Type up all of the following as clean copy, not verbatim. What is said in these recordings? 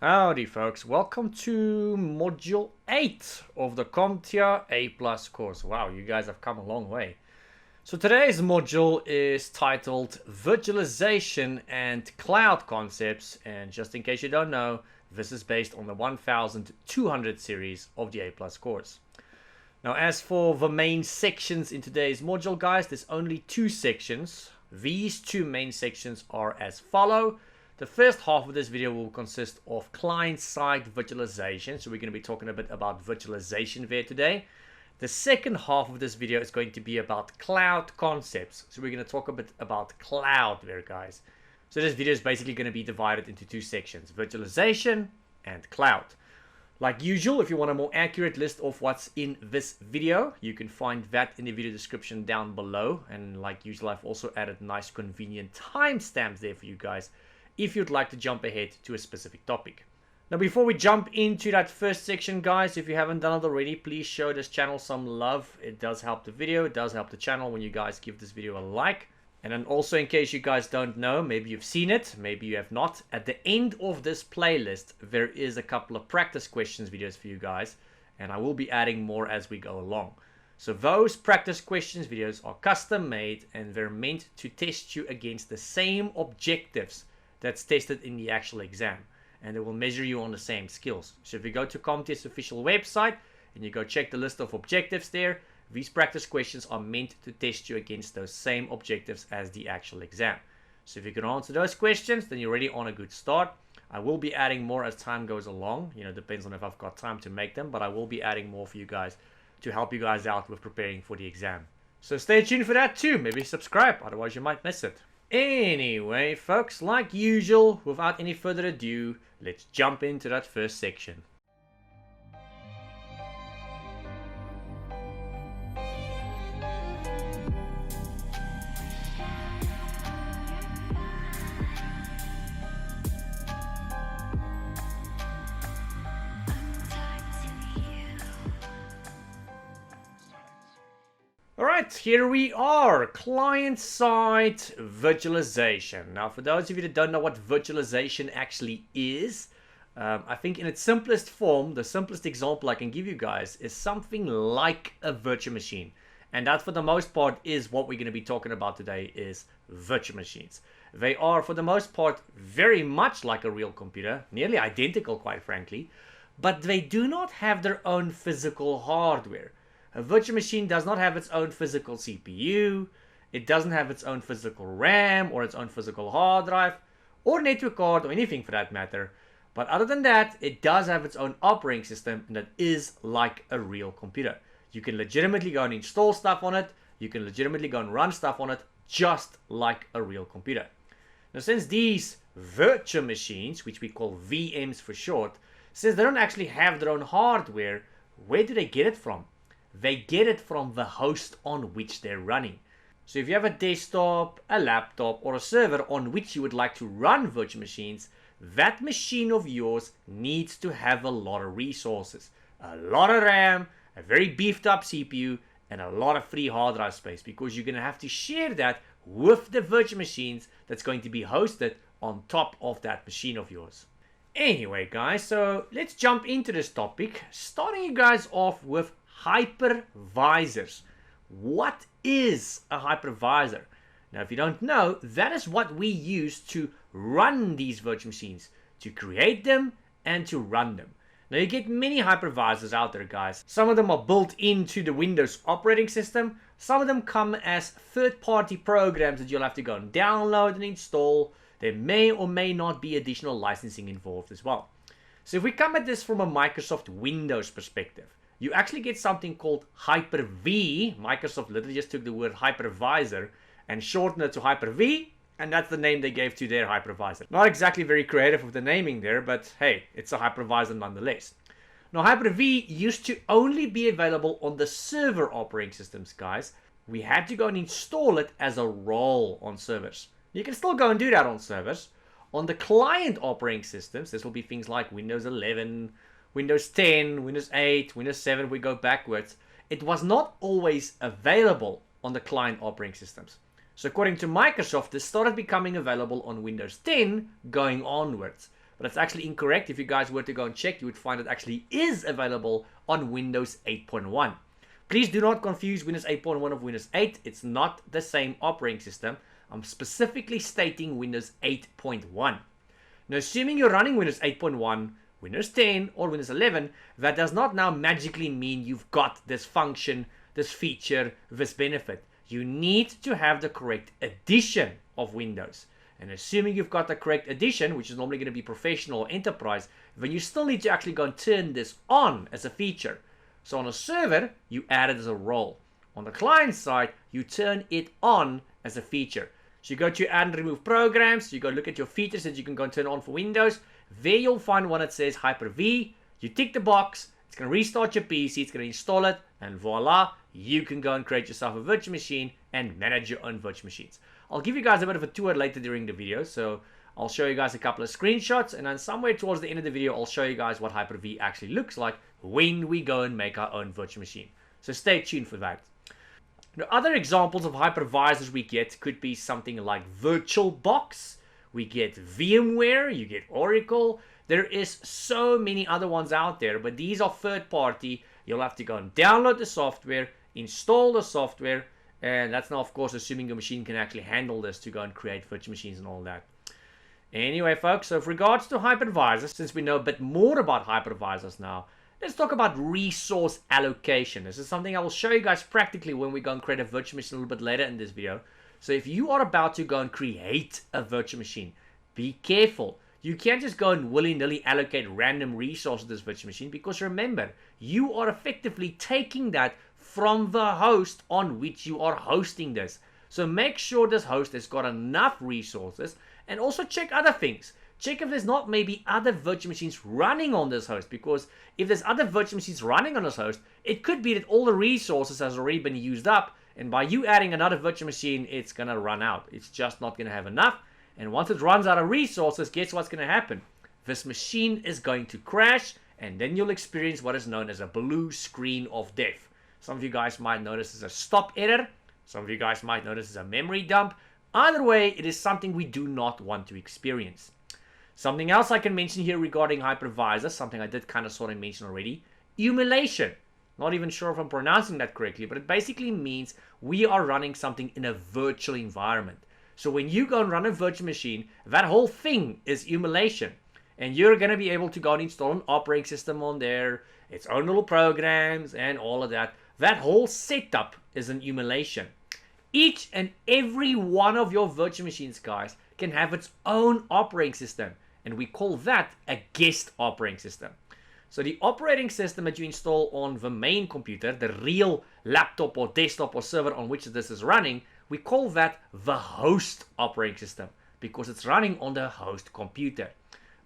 Howdy folks, welcome to module 8 of the CompTIA A+ course. Wow, you guys have come a long way. So today's module is titled Virtualization and Cloud Concepts, and just in case you don't know, this is based on the 1200 series of the A+ course. Now as for the main sections in today's module guys, there's only two sections. These two main sections are as follow. The first half of this video will consist of client-side virtualization, so we're going to be talking a bit about virtualization there today. The second half of this video is going to be about cloud concepts, so we're going to talk a bit about cloud there guys. So this video is basically going to be divided into two sections, virtualization and cloud. Like usual, if you want a more accurate list of what's in this video, you can find that in the video description down below, and like usual I've also added nice convenient timestamps there for you guys if you'd like to jump ahead to a specific topic. Now before we jump into that first section guys, if you haven't done it already, please show this channel some love. It does help the video, it does help the channel when you guys give this video a like. And then also, in case you guys don't know, maybe you've seen it, maybe you have not, at the end of this playlist there is a couple of practice questions videos for you guys, and I will be adding more as we go along. So those practice questions videos are custom made and they're meant to test you against the same objectives that's tested in the actual exam, and it will measure you on the same skills. So if you go to CompTIA's official website and you go check the list of objectives there, these practice questions are meant to test you against those same objectives as the actual exam. So if you can answer those questions, then you're already on a good start. I will be adding more as time goes along, depends on if I've got time to make them, but I will be adding more for you guys to help you guys out with preparing for the exam. So stay tuned for that too, maybe subscribe, otherwise you might miss it. Anyway, folks, like usual, without any further ado, let's jump into that first section. Alright, here we are, client-side virtualization. Now for those of you that don't know what virtualization actually is, I think in its simplest form, the simplest example I can give you guys is something like a virtual machine. And that for the most part is what we're going to be talking about today, is virtual machines. They are for the most part very much like a real computer, nearly identical quite frankly, but they do not have their own physical hardware. A virtual machine does not have its own physical CPU, it doesn't have its own physical RAM or its own physical hard drive or network card or anything for that matter. But other than that, it does have its own operating system, and that is like a real computer. You can legitimately go and install stuff on it, you can legitimately go and run stuff on it just like a real computer. Now since these virtual machines, which we call VMs for short, since they don't actually have their own hardware, where do they get it from? They get it from the host on which they're running. So if you have a desktop, a laptop, or a server on which you would like to run virtual machines, that machine of yours needs to have a lot of resources. A lot of RAM, a very beefed up CPU, and a lot of free hard drive space, because you're going to have to share that with the virtual machines that's going to be hosted on top of that machine of yours. Anyway guys, so let's jump into this topic, starting you guys off with hypervisors. What is a hypervisor? Now if you don't know, that is what we use to run these virtual machines, to create them and to run them. Now you get many hypervisors out there guys. Some of them are built into the Windows operating system, some of them come as third-party programs that you'll have to go and download and install. There may or may not be additional licensing involved as well. So if we come at this from a Microsoft Windows perspective, you actually get something called Hyper-V. Microsoft literally just took the word hypervisor and shortened it to Hyper-V, and that's the name they gave to their hypervisor. Not exactly very creative with the naming there, but hey, it's a hypervisor nonetheless. Now Hyper-V used to only be available on the server operating systems guys. We had to go and install it as a role on servers. You can still go and do that on servers. On the client operating systems, this will be things like Windows 11, Windows 10, Windows 8, Windows 7, we go backwards. It was not always available on the client operating systems. So according to Microsoft, this started becoming available on Windows 10 going onwards. but it's actually incorrect. If you guys were to go and check, you would find it actually is available on Windows 8.1. Please do not confuse Windows 8.1 with Windows 8. It's not the same operating system. I'm specifically stating Windows 8.1. Now, assuming you're running Windows 8.1, Windows 10, or Windows 11, that does not now magically mean you've got this function, this feature, this benefit. You need to have the correct edition of Windows. And assuming you've got the correct edition, which is normally going to be professional or enterprise, then you still need to actually go and turn this on as a feature. So on a server, you add it as a role. On the client side, you turn it on as a feature. So you go to add and remove programs, you go look at your features that you can go and turn on for Windows. There you'll find one that says Hyper-V. You tick the box, it's going to restart your PC, it's going to install it, and voila, you can go and create yourself a virtual machine and manage your own virtual machines. I'll give you guys a bit of a tour later during the video, so I'll show you guys a couple of screenshots, and then somewhere towards the end of the video, I'll show you guys what Hyper-V actually looks like when we go and make our own virtual machine. So stay tuned for that. Now, other examples of hypervisors we get could be something like VirtualBox. We get VMware, you get Oracle. There is so many other ones out there, but these are third party. You'll have to go and download the software, install the software, and that's now, of course, assuming your machine can actually handle this to go and create virtual machines and all that. Anyway, folks, so with regards to hypervisors, since we know a bit more about hypervisors now, let's talk about resource allocation. This is something I will show you guys practically when we go and create a virtual machine a little bit later in this video. So if you are about to go and create a virtual machine, be careful. You can't just go and willy-nilly allocate random resources to this virtual machine, because remember, you are effectively taking that from the host on which you are hosting this. So make sure this host has got enough resources, and also check other things. Check if there's not maybe other virtual machines running on this host, because if there's other virtual machines running on this host, it could be that all the resources has already been used up, and by you adding another virtual machine, it's going to run out. It's just not going to have enough, and once it runs out of resources, guess what's going to happen? This machine is going to crash, and then you'll experience what is known as a blue screen of death. Some of you guys might notice as a stop error. Some of you guys might notice as a memory dump. Either way, it is something we do not want to experience. Something else I can mention here regarding hypervisors, something I did kind of sort of mention already, emulation. Not even sure if I'm pronouncing that correctly, but it basically means we are running something in a virtual environment. So when you go and run a virtual machine, that whole thing is emulation. And you're going to be able to go and install an operating system on there, its own little programs, and all of that. That whole setup is an emulation. Each and every one of your virtual machines, guys, can have its own operating system. And we call that a guest operating system. So the operating system that you install on the main computer, the real laptop or desktop or server on which this is running, we call that the host operating system, because it's running on the host computer.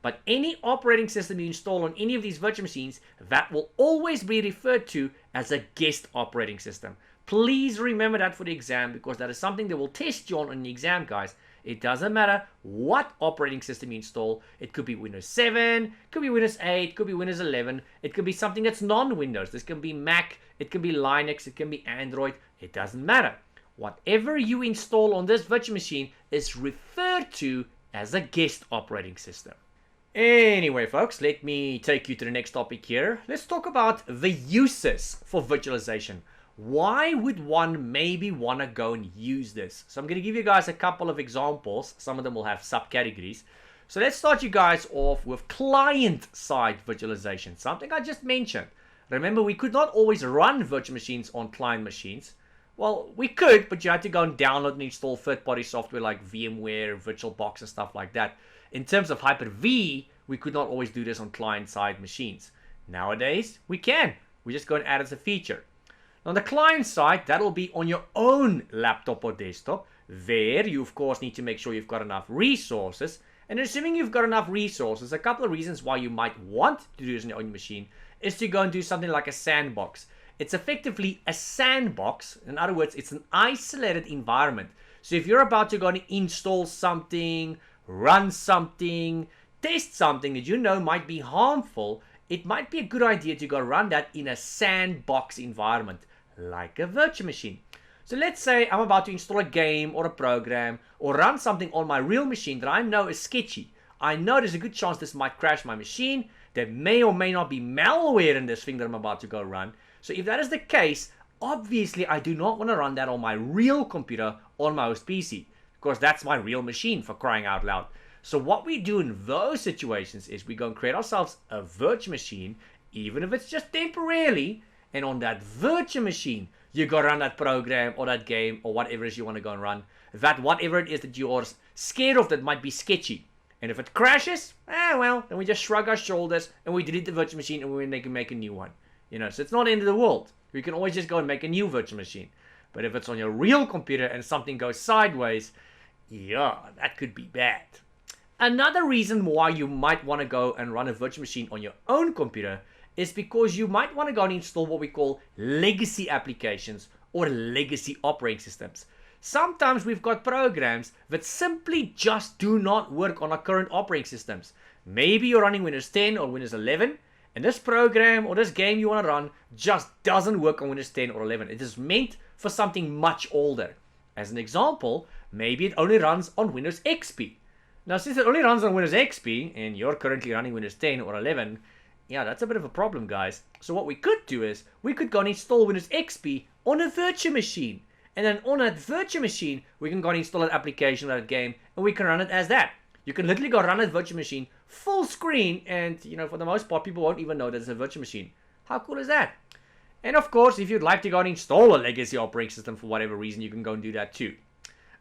But any operating system you install on any of these virtual machines, that will always be referred to as a guest operating system. Please remember that for the exam, because that is something they will test you on the exam, guys. It doesn't matter what operating system you install. It could be Windows 7, could be Windows 8, could be Windows 11. It could be something that's non-Windows. This can be Mac, it can be Linux, it can be Android. It doesn't matter. Whatever you install on this virtual machine is referred to as a guest operating system. Anyway, folks, let me take you to the next topic here. Let's talk about the uses for virtualization. Why would one maybe want to go and use this? So I'm going to give you guys a couple of examples. Some of them will have subcategories. So let's start you guys off with client-side virtualization, something I just mentioned. Remember, we could not always run virtual machines on client machines. Well, we could, but you had to go and download and install third-party software like VMware, VirtualBox, and stuff like that. In terms of Hyper-V, we could not always do this on client-side machines. Nowadays, we can. We just go and add it as a feature. On the client side, that'll be on your own laptop or desktop. There, you of course need to make sure you've got enough resources. And assuming you've got enough resources, a couple of reasons why you might want to do this on your own machine is to go and do something like a sandbox. It's effectively a sandbox. In other words, it's an isolated environment. So if you're about to go and install something, run something, test something that you know might be harmful, it might be a good idea to go run that in a sandbox environment, like a virtual machine. So let's say I'm about to install a game or a program or run something on my real machine that I know is sketchy. I know there's a good chance this might crash my machine. There may or may not be malware in this thing that I'm about to go run. So if that is the case, obviously I do not want to run that on my real computer on my host PC, because that's my real machine, for crying out loud. So what we do in those situations is we go and create ourselves a virtual machine, even if it's just temporarily, and on that virtual machine, you go run that program or that game or whatever it is you want to go and run. That whatever it is that you are scared of that might be sketchy. And if it crashes, well, then we just shrug our shoulders and we delete the virtual machine and we can make a new one. So it's not the end of the world. We can always just go and make a new virtual machine. But if it's on your real computer and something goes sideways, yeah, that could be bad. Another reason why you might want to go and run a virtual machine on your own computer is because you might want to go and install what we call legacy applications or legacy operating systems. Sometimes we've got programs that simply just do not work on our current operating systems. Maybe you're running Windows 10 or Windows 11, and this program or this game you want to run just doesn't work on Windows 10 or 11. It is meant for something much older. As an example, maybe it only runs on Windows XP. Now, since it only runs on Windows XP, and you're currently running Windows 10 or 11, yeah, that's a bit of a problem, guys. So what we could do is, we could go and install Windows XP on a virtual machine. And then on that virtual machine, we can go and install an application or that game, and we can run it as that. You can literally go run that virtual machine full screen, and, for the most part, people won't even know that it's a virtual machine. How cool is that? And of course, if you'd like to go and install a legacy operating system for whatever reason, you can go and do that too.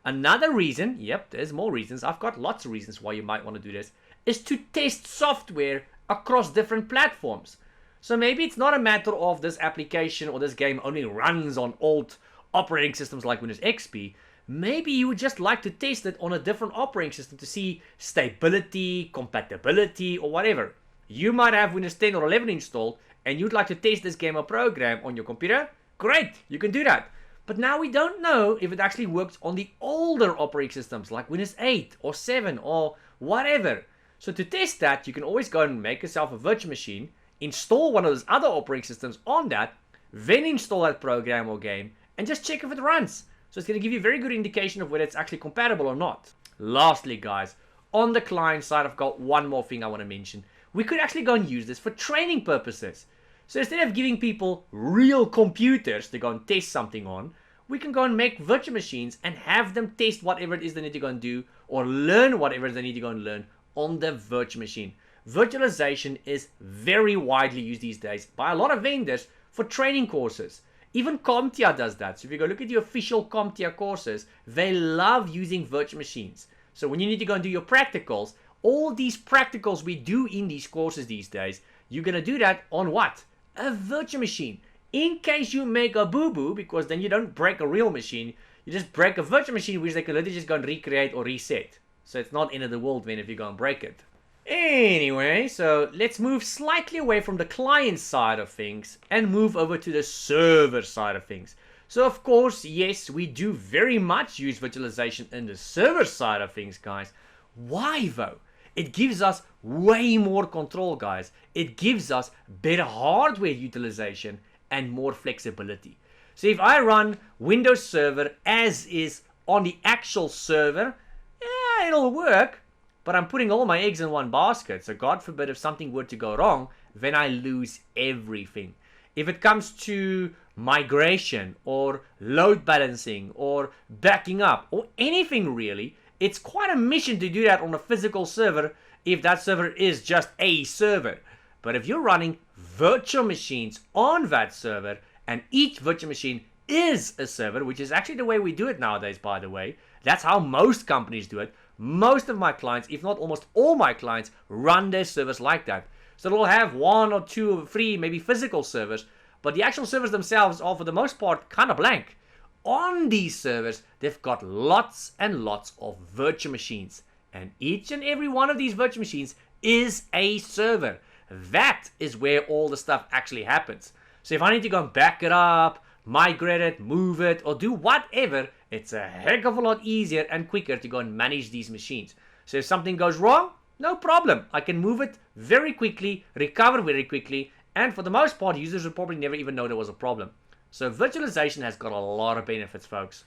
Another reason, yep, there's more reasons, I've got lots of reasons why you might want to do this, is to test software across different platforms. So maybe it's not a matter of this application or this game only runs on old operating systems like Windows XP. Maybe you would just like to test it on a different operating system to see stability, compatibility, or whatever. You might have Windows 10 or 11 installed, and you'd like to test this game or program on your computer. Great, you can do that. But now we don't know if it actually works on the older operating systems like Windows 8 or 7 or whatever. So to test that, you can always go and make yourself a virtual machine, install one of those other operating systems on that, then install that program or game, and just check if it runs. So it's going to give you a very good indication of whether it's actually compatible or not. Lastly, guys, on the client side, I've got one more thing I want to mention. We could actually go and use this for training purposes. So instead of giving people real computers to go and test something on, we can go and make virtual machines and have them test whatever it is they need to go and do, or learn whatever they need to go and learn on the virtual machine. Virtualization is very widely used these days by a lot of vendors for training courses. Even CompTIA does that. So if you go look at the official CompTIA courses, they love using virtual machines. So when you need to go and do your practicals, all these practicals we do in these courses these days, you're going to do that on what? A virtual machine. In case you make a boo-boo, because then you don't break a real machine, you just break a virtual machine which they can literally just go and recreate or reset. So it's not end of the world then if you go and break it. Anyway, so let's move slightly away from the client side of things and move over to the server side of things. So of course, yes, we do very much use virtualization in the server side of things, guys. Why though? It gives us way more control, guys. It gives us better hardware utilization and more flexibility. So if I run Windows Server as is on the actual server, yeah, it'll work. But I'm putting all my eggs in one basket. So God forbid if something were to go wrong, then I lose everything. If it comes to migration or load balancing or backing up or anything really, it's quite a mission to do that on a physical server if that server is just a server. But if you're running virtual machines on that server and each virtual machine is a server, which is actually the way we do it nowadays, by the way. That's how most companies do it. Most of my clients, if not almost all my clients, run their servers like that. So they'll have 1 or 2 or 3 maybe physical servers, but the actual servers themselves are for the most part kind of blank. On these servers, they've got lots and lots of virtual machines. And each and every one of these virtual machines is a server. That is where all the stuff actually happens. So if I need to go and back it up, migrate it, move it, or do whatever, it's a heck of a lot easier and quicker to go and manage these machines. So if something goes wrong, no problem. I can move it very quickly, recover very quickly, and for the most part, users will probably never even know there was a problem. So virtualization has got a lot of benefits, folks.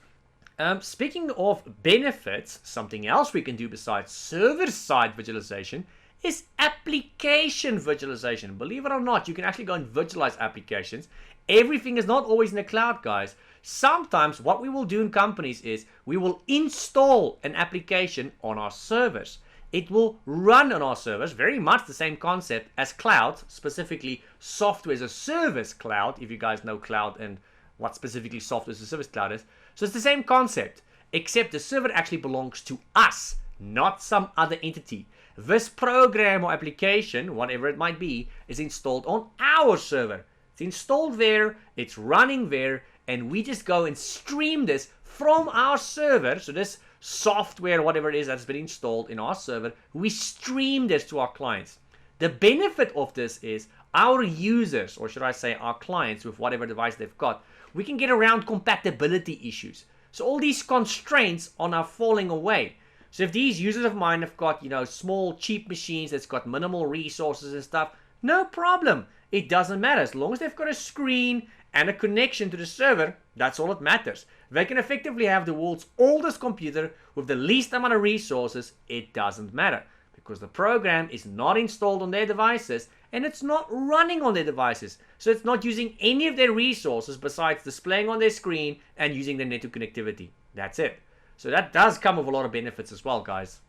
Speaking of benefits, something else we can do besides server-side virtualization is application virtualization. Believe it or not, you can actually go and virtualize applications. Everything is not always in the cloud, guys. Sometimes what we will do in companies is we will install an application on our servers. It will run on our servers, very much the same concept as cloud, specifically software as a service cloud, if you guys know cloud and what specifically software as a service cloud is. So it's the same concept, except the server actually belongs to us, not some other entity. This program or application, whatever it might be, is installed on our server. It's installed there, it's running there, and we just go and stream this from our server. So this software, whatever it is that's been installed in our server, we stream this to our clients. The benefit of this is our users, or should I say our clients with whatever device they've got, we can get around compatibility issues. So all these constraints are now falling away. So if these users of mine have got, small, cheap machines that's got minimal resources and stuff, no problem. It doesn't matter. As long as they've got a screen and a connection to the server, that's all that matters. They can effectively have the world's oldest computer with the least amount of resources. It doesn't matter because the program is not installed on their devices and it's not running on their devices. So it's not using any of their resources besides displaying on their screen and using their network connectivity. That's it. So that does come with a lot of benefits as well, guys.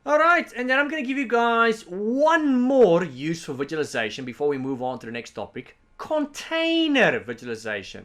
Alright, and then I'm going to give you guys one more use for virtualization before we move on to the next topic. Container virtualization.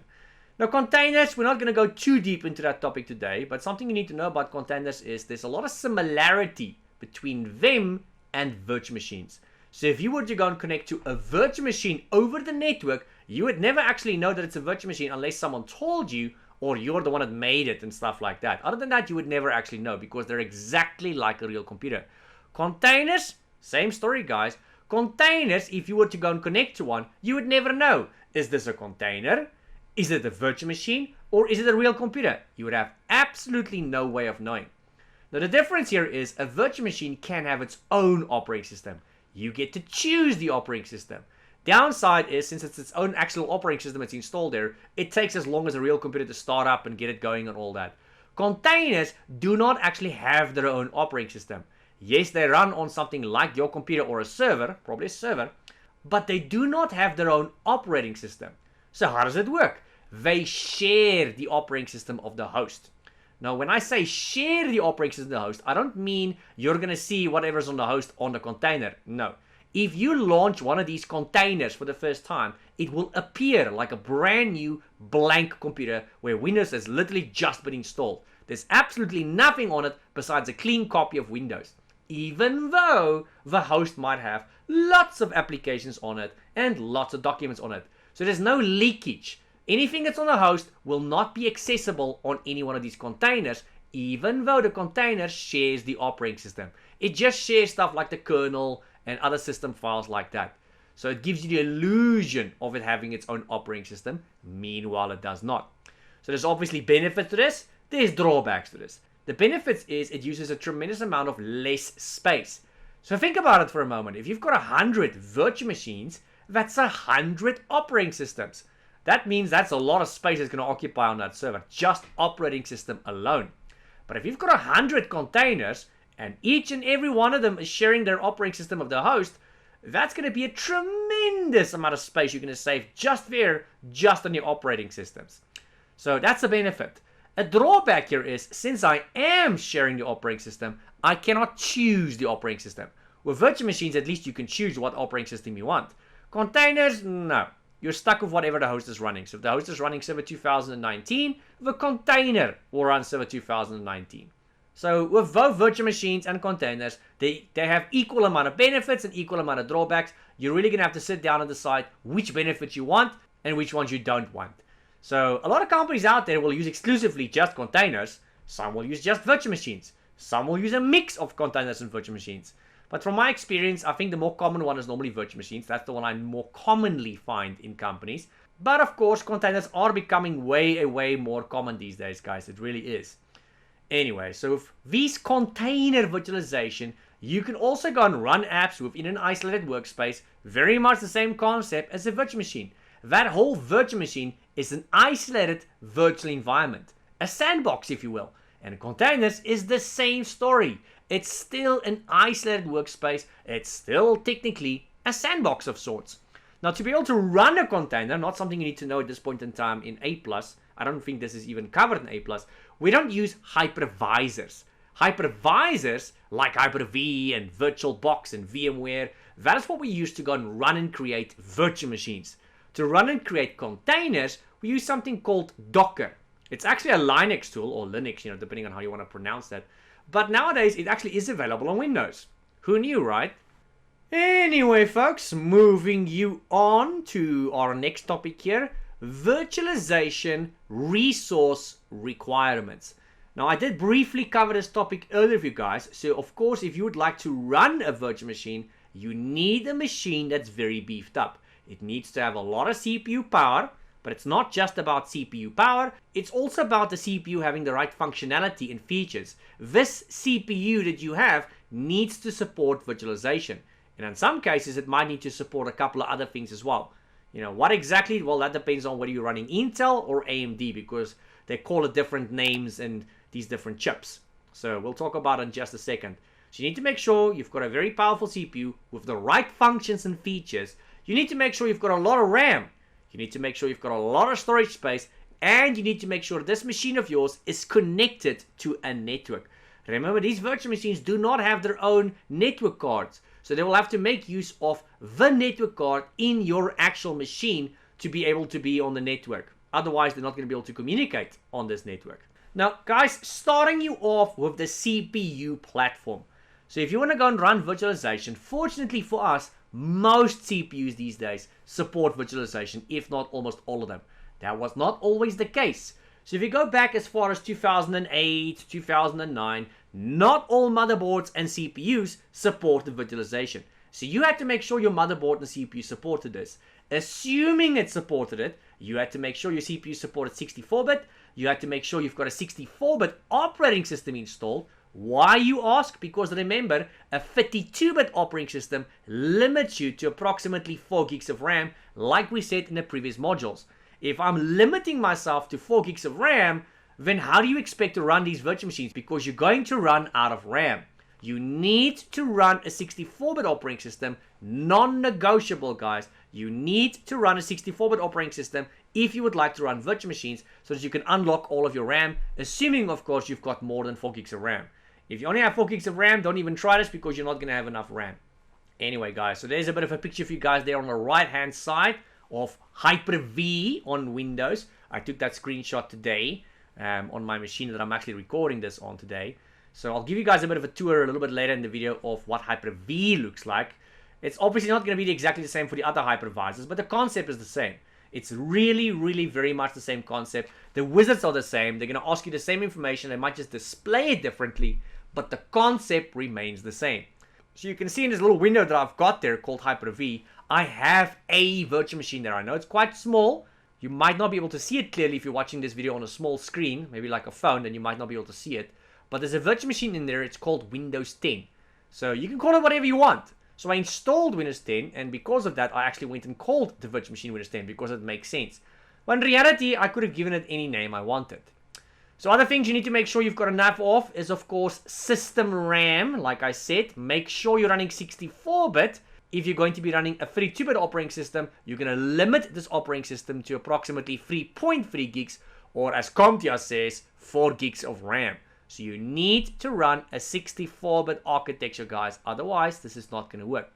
Now containers, we're not going to go too deep into that topic today, but something you need to know about containers is there's a lot of similarity between them and virtual machines. So if you were to go and connect to a virtual machine over the network, you would never actually know that it's a virtual machine unless someone told you or you're the one that made it and stuff like that. Other than that, you would never actually know because they're exactly like a real computer. Containers, same story, guys. Containers, if you were to go and connect to one, you would never know. Is this a container? Is it a virtual machine? Or is it a real computer? You would have absolutely no way of knowing. Now the difference here is a virtual machine can have its own operating system. You get to choose the operating system. Downside is, since it's its own actual operating system that's installed there, it takes as long as a real computer to start up and get it going and all that. Containers do not actually have their own operating system. Yes, they run on something like your computer or a server, probably a server, but they do not have their own operating system. So how does it work? They share the operating system of the host. Now, when I say share the operating system of the host, I don't mean you're going to see whatever's on the host on the container. No. If you launch one of these containers for the first time, it will appear like a brand new blank computer where Windows has literally just been installed. There's absolutely nothing on it besides a clean copy of Windows, even though the host might have lots of applications on it and lots of documents on it. So there's no leakage. Anything that's on the host will not be accessible on any one of these containers, even though the container shares the operating system. It just shares stuff like the kernel and other system files like that. So it gives you the illusion of it having its own operating system. Meanwhile, it does not. So there's obviously benefits to this. There's drawbacks to this. The benefits is it uses a tremendous amount of less space. So think about it for a moment. If you've got 100 virtual machines, that's 100 operating systems. That means that's a lot of space it's going to occupy on that server, just operating system alone. But if you've got 100 containers, and each and every one of them is sharing their operating system of the host, that's going to be a tremendous amount of space you're going to save just there, just on your operating systems. So that's a benefit. A drawback here is, since I am sharing the operating system, I cannot choose the operating system. With virtual machines, at least you can choose what operating system you want. Containers, no. You're stuck with whatever the host is running. So if the host is running Server 2019, the container will run Server 2019. So with both virtual machines and containers, they have equal amount of benefits and equal amount of drawbacks. You're really going to have to sit down and decide which benefits you want and which ones you don't want. So a lot of companies out there will use exclusively just containers. Some will use just virtual machines. Some will use a mix of containers and virtual machines. But from my experience, I think the more common one is normally virtual machines. That's the one I more commonly find in companies. But of course, containers are becoming way more common these days, guys. It really is. Anyway, so with these container virtualization, you can also go and run apps within an isolated workspace. Very much the same concept as a virtual machine. That whole virtual machine is an isolated virtual environment. a sandbox, if you will. And containers is the same story. It's still an isolated workspace. It's still technically a sandbox of sorts. Now, to be able to run a container, not something you need to know at this point in time in A+, I don't think this is even covered in A+, we don't use hypervisors. Hypervisors, like Hyper-V and VirtualBox and VMware, that is what we use to go and run and create virtual machines. To run and create containers, we use something called Docker. It's actually a Linux tool, or Linux, depending on how you want to pronounce that. But nowadays, it actually is available on Windows. Who knew, right? Anyway, folks, moving you on to our next topic here, virtualization resource requirements. Now, I did briefly cover this topic earlier with you guys, so of course, if you would like to run a virtual machine, you need a machine that's very beefed up. It needs to have a lot of CPU power, but it's not just about CPU power, it's also about the CPU having the right functionality and features. This CPU that you have needs to support virtualization. And in some cases, it might need to support a couple of other things as well. What exactly? Well, that depends on whether you're running Intel or AMD, because they call it different names and these different chips. So we'll talk about it in just a second. So you need to make sure you've got a very powerful CPU with the right functions and features. You need to make sure you've got a lot of RAM. You need to make sure you've got a lot of storage space. And you need to make sure this machine of yours is connected to a network. Remember, these virtual machines do not have their own network cards. So they will have to make use of the network card in your actual machine to be able to be on the network. Otherwise, they're not going to be able to communicate on this network. Now, guys, starting you off with the CPU platform. So if you want to go and run virtualization, fortunately for us, most CPUs these days support virtualization, if not almost all of them. That was not always the case. So if you go back as far as 2008, 2009, not all motherboards and CPUs supported virtualization. So you had to make sure your motherboard and CPU supported this. Assuming it supported it, you had to make sure your CPU supported 64-bit. You had to make sure you've got a 64-bit operating system installed. Why, you ask? Because remember, a 32-bit operating system limits you to approximately 4 gigs of RAM, like we said in the previous modules. If I'm limiting myself to 4 gigs of RAM, then how do you expect to run these virtual machines? Because you're going to run out of RAM. You need to run a 64-bit operating system, non-negotiable, guys. You need to run a 64-bit operating system if you would like to run virtual machines so that you can unlock all of your RAM, assuming, of course, you've got more than 4 gigs of RAM. If you only have 4 gigs of RAM, don't even try this because you're not going to have enough RAM. Anyway, guys, so there's a bit of a picture for you guys there on the right-hand side of Hyper-V on Windows. I took that screenshot today on my machine that I'm actually recording this on today. So I'll give you guys a bit of a tour a little bit later in the video of what Hyper-V looks like. It's obviously not going to be exactly the same for the other hypervisors, but the concept is the same. It's really, really very much the same concept. The wizards are the same. They're going to ask you the same information. They might just display it differently, but the concept remains the same. So you can see in this little window that I've got there called Hyper-V, I have a virtual machine there. I know it's quite small. You might not be able to see it clearly if you're watching this video on a small screen, maybe like a phone, then you might not be able to see it. But there's a virtual machine in there. It's called Windows 10. So you can call it whatever you want. So I installed Windows 10, and because of that, I actually went and called the virtual machine Windows 10 because it makes sense. But in reality, I could have given it any name I wanted. So other things you need to make sure you've got enough of is, of course, system RAM. Like I said, make sure you're running 64-bit. If you're going to be running a 32-bit operating system, you're going to limit this operating system to approximately 3.3 gigs, or as CompTIA says, 4 gigs of RAM. So you need to run a 64-bit architecture, guys. Otherwise, this is not going to work.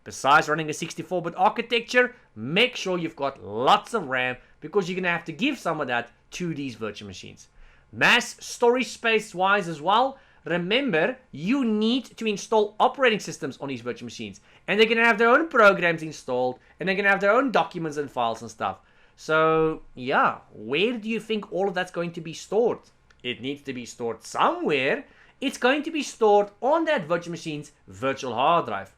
Besides running a 64-bit architecture, make sure you've got lots of RAM because you're going to have to give some of that to these virtual machines. Mass storage space-wise as well, remember, you need to install operating systems on these virtual machines. And they're going to have their own programs installed, and they're going to have their own documents and files and stuff. So, yeah, where do you think all of that's going to be stored? It needs to be stored somewhere. It's going to be stored on that virtual machine's virtual hard drive.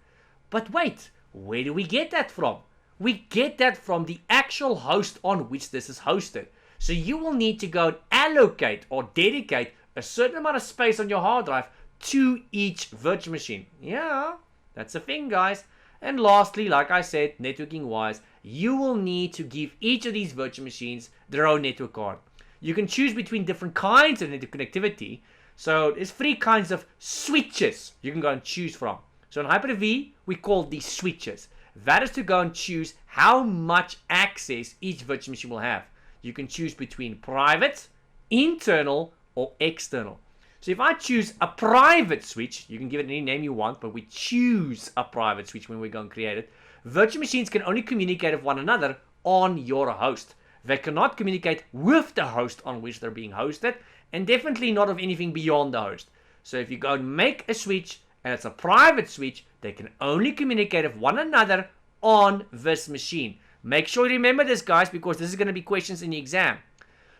But wait, where do we get that from? We get that from the actual host on which this is hosted. So you will need to go and allocate or dedicate a certain amount of space on your hard drive to each virtual machine. Yeah, that's a thing, guys. And lastly, like I said, networking wise, you will need to give each of these virtual machines their own network card. you can choose between different kinds of network connectivity. So there's 3 kinds of switches you can go and choose from. So in Hyper-V, we call these switches. That is to go and choose how much access each virtual machine will have. You can choose between private, internal, or external. So if I choose a private switch, you can give it any name you want, but we choose a private switch when we go and create it. Virtual machines can only communicate with one another on your host. They cannot communicate with the host on which they're being hosted, and definitely not of anything beyond the host. So if you go and make a switch, and it's a private switch, they can only communicate with one another on this machine. Make sure you remember this, guys, because this is going to be questions in the exam.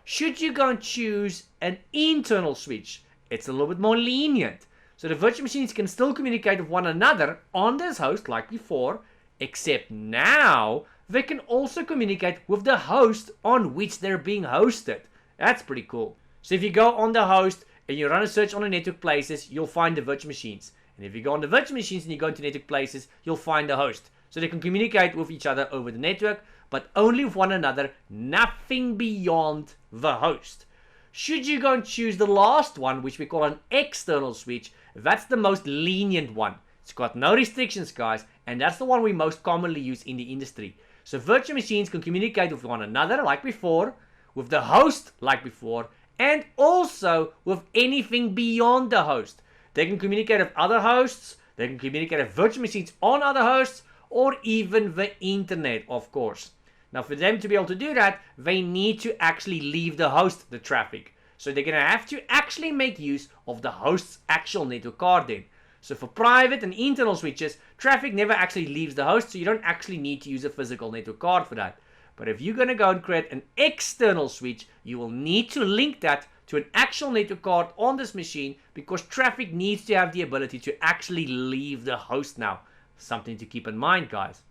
Should you go and choose an internal switch, it's a little bit more lenient. So the virtual machines can still communicate with one another on this host like before, except now they can also communicate with the host on which they're being hosted. That's pretty cool. So if you go on the host and you run a search on the network places, you'll find the virtual machines. And if you go on the virtual machines and you go into network places, you'll find the host. So they can communicate with each other over the network, but only with one another, nothing beyond the host. Should you go and choose the last one, which we call an external switch, that's the most lenient one. It's got no restrictions, guys, and that's the one we most commonly use in the industry. So virtual machines can communicate with one another like before, with the host like before, and also with anything beyond the host. They can communicate with other hosts, they can communicate with virtual machines on other hosts, or even the internet, of course. Now, for them to be able to do that, they need to actually leave the host the traffic. So they're going to have to actually make use of the host's actual network card then. So for private and internal switches, traffic never actually leaves the host, so you don't actually need to use a physical network card for that. But if you're going to go and create an external switch, you will need to link that to an actual network card on this machine, because traffic needs to have the ability to actually leave the host now. Something to keep in mind, guys.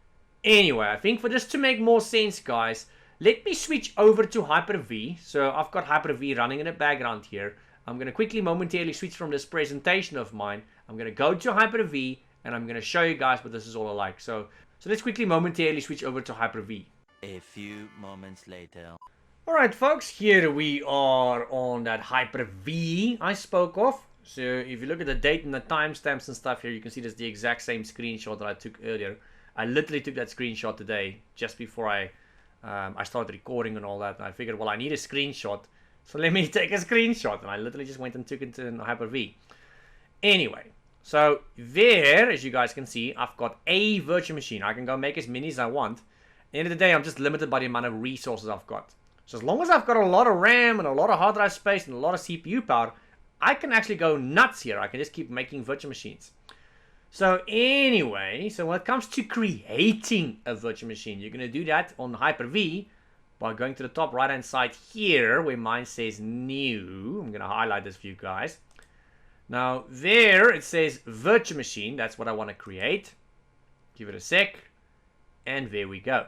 Anyway, I think for this to make more sense, guys, let me switch over to Hyper-V. So I've got Hyper-V running in the background here. I'm going to quickly momentarily switch from this presentation of mine. I'm going to go to Hyper-V and I'm going to show you guys what this is all like. So let's quickly momentarily switch over to Hyper-V. A few moments later. Alright folks, here we are on that Hyper-V I spoke of. So if you look at the date and the timestamps and stuff here, you can see that's the exact same screenshot that I took earlier. I literally took that screenshot today, just before I started recording and all that. And I figured, well, I need a screenshot, so let me take a screenshot. And I literally just went and took it in Hyper-V. Anyway, so there, as you guys can see, I've got a virtual machine. I can go make as many as I want. At the end of the day, I'm just limited by the amount of resources I've got. So as long as I've got a lot of RAM and a lot of hard drive space and a lot of CPU power, I can actually go nuts here. I can just keep making virtual machines. So anyway, so when it comes to creating a virtual machine, you're going to do that on Hyper-V by going to the top right hand side here where mine says new. I'm going to highlight this for you guys. Now there it says virtual machine. That's what I want to create. Give it a sec. And there we go.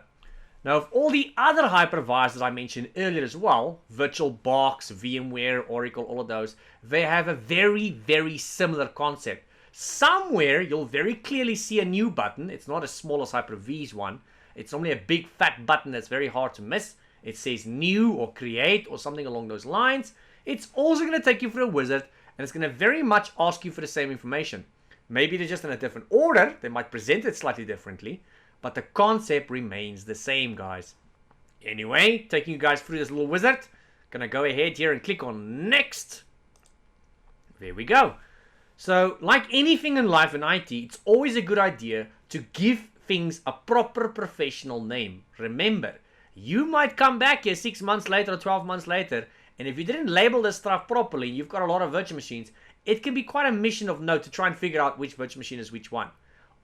Now, of all the other hypervisors I mentioned earlier as well, VirtualBox, VMware, Oracle, all of those, they have a very, very similar concept. Somewhere, you'll very clearly see a new button. It's not as small as Hyper-V's one. It's only a big fat button that's very hard to miss. It says new or create or something along those lines. It's also going to take you through a wizard, and it's going to very much ask you for the same information. Maybe they're just in a different order. They might present it slightly differently. But the concept remains the same, guys. Anyway, taking you guys through this little wizard. Gonna go ahead here and click on next. There we go. So, like anything in life in IT, it's always a good idea to give things a proper professional name. Remember, you might come back here 6 months later or 12 months later, and if you didn't label this stuff properly, you've got a lot of virtual machines, it can be quite a mission of note to try and figure out which virtual machine is which one.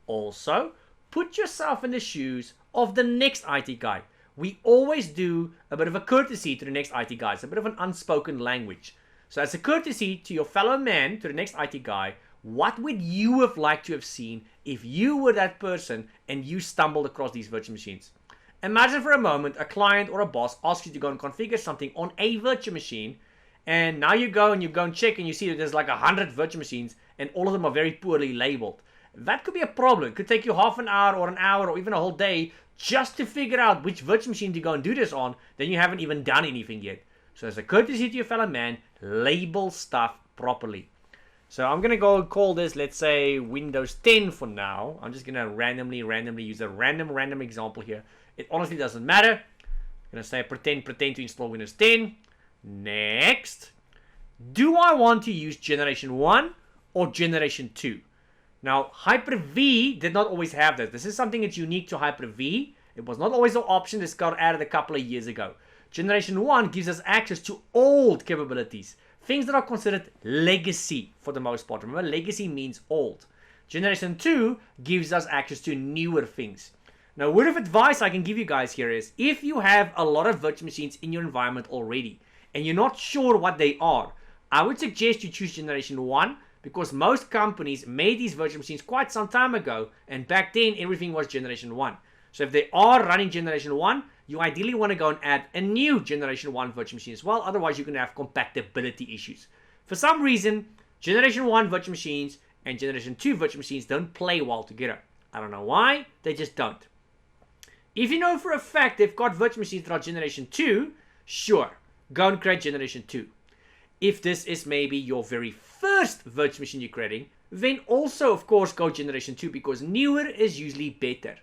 Also, put yourself in the shoes of the next IT guy. We always do a bit of a courtesy to the next IT guy. It's a bit of an unspoken language. So as a courtesy to your fellow man, to the next IT guy, what would you have liked to have seen if you were that person and you stumbled across these virtual machines? Imagine for a moment a client or a boss asks you to go and configure something on a virtual machine, and now you go and check and you see that there's like 100 virtual machines and all of them are very poorly labeled. That could be a problem. It could take you half an hour or even a whole day just to figure out which virtual machine to go and do this on. Then you haven't even done anything yet. So as a courtesy to your fellow man, label stuff properly. So I'm going to go call this, let's say, Windows 10 for now. I'm just going to randomly use a random example here. It honestly doesn't matter. I'm going to say pretend to install Windows 10. Next. Do I want to use Generation 1 or Generation 2? Now, Hyper-V did not always have this. This is something that's unique to Hyper-V. It was not always an option. This got added a couple of years ago. Generation 1 gives us access to old capabilities. Things that are considered legacy for the most part. Remember, legacy means old. Generation 2 gives us access to newer things. Now, a word of advice I can give you guys here is, if you have a lot of virtual machines in your environment already, and you're not sure what they are, I would suggest you choose Generation 1, because most companies made these virtual machines quite some time ago, and back then everything was Generation 1. So if they are running Generation 1, you ideally want to go and add a new Generation 1 virtual machine as well, otherwise you're going to have compatibility issues. For some reason, Generation 1 virtual machines and Generation 2 virtual machines don't play well together. I don't know why, they just don't. If you know for a fact they've got virtual machines that are Generation 2, sure, go and create Generation 2. If this is maybe your very first virtual machine you're creating, then also, of course, go Generation 2, because newer is usually better.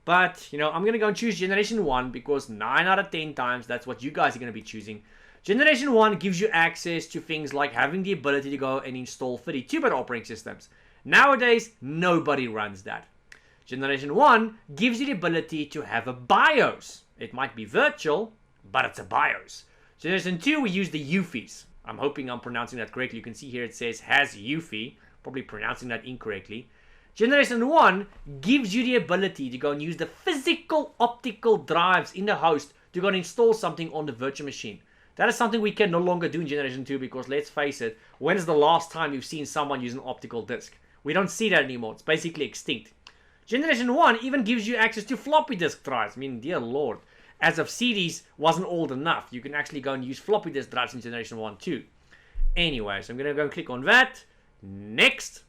But, I'm going to go and choose Generation 1 because 9 out of 10 times that's what you guys are going to be choosing. Generation 1 gives you access to things like having the ability to go and install 32-bit operating systems. Nowadays, nobody runs that. Generation 1 gives you the ability to have a BIOS. It might be virtual, but it's a BIOS. Generation 2, we use the UEFIs. I'm hoping I'm pronouncing that correctly. You can see here it says has UEFI. Probably pronouncing that incorrectly. Generation 1 gives you the ability to go and use the physical optical drives in the host to go and install something on the virtual machine. That is something we can no longer do in Generation 2 because, let's face it, when is the last time you've seen someone use an optical disc? We don't see that anymore. It's basically extinct. Generation 1 even gives you access to floppy disk drives. I mean, dear Lord. As if CDs wasn't old enough, you can actually go and use floppy disk drives in Generation 1 too. Anyway, so I'm going to go and click on that. Next.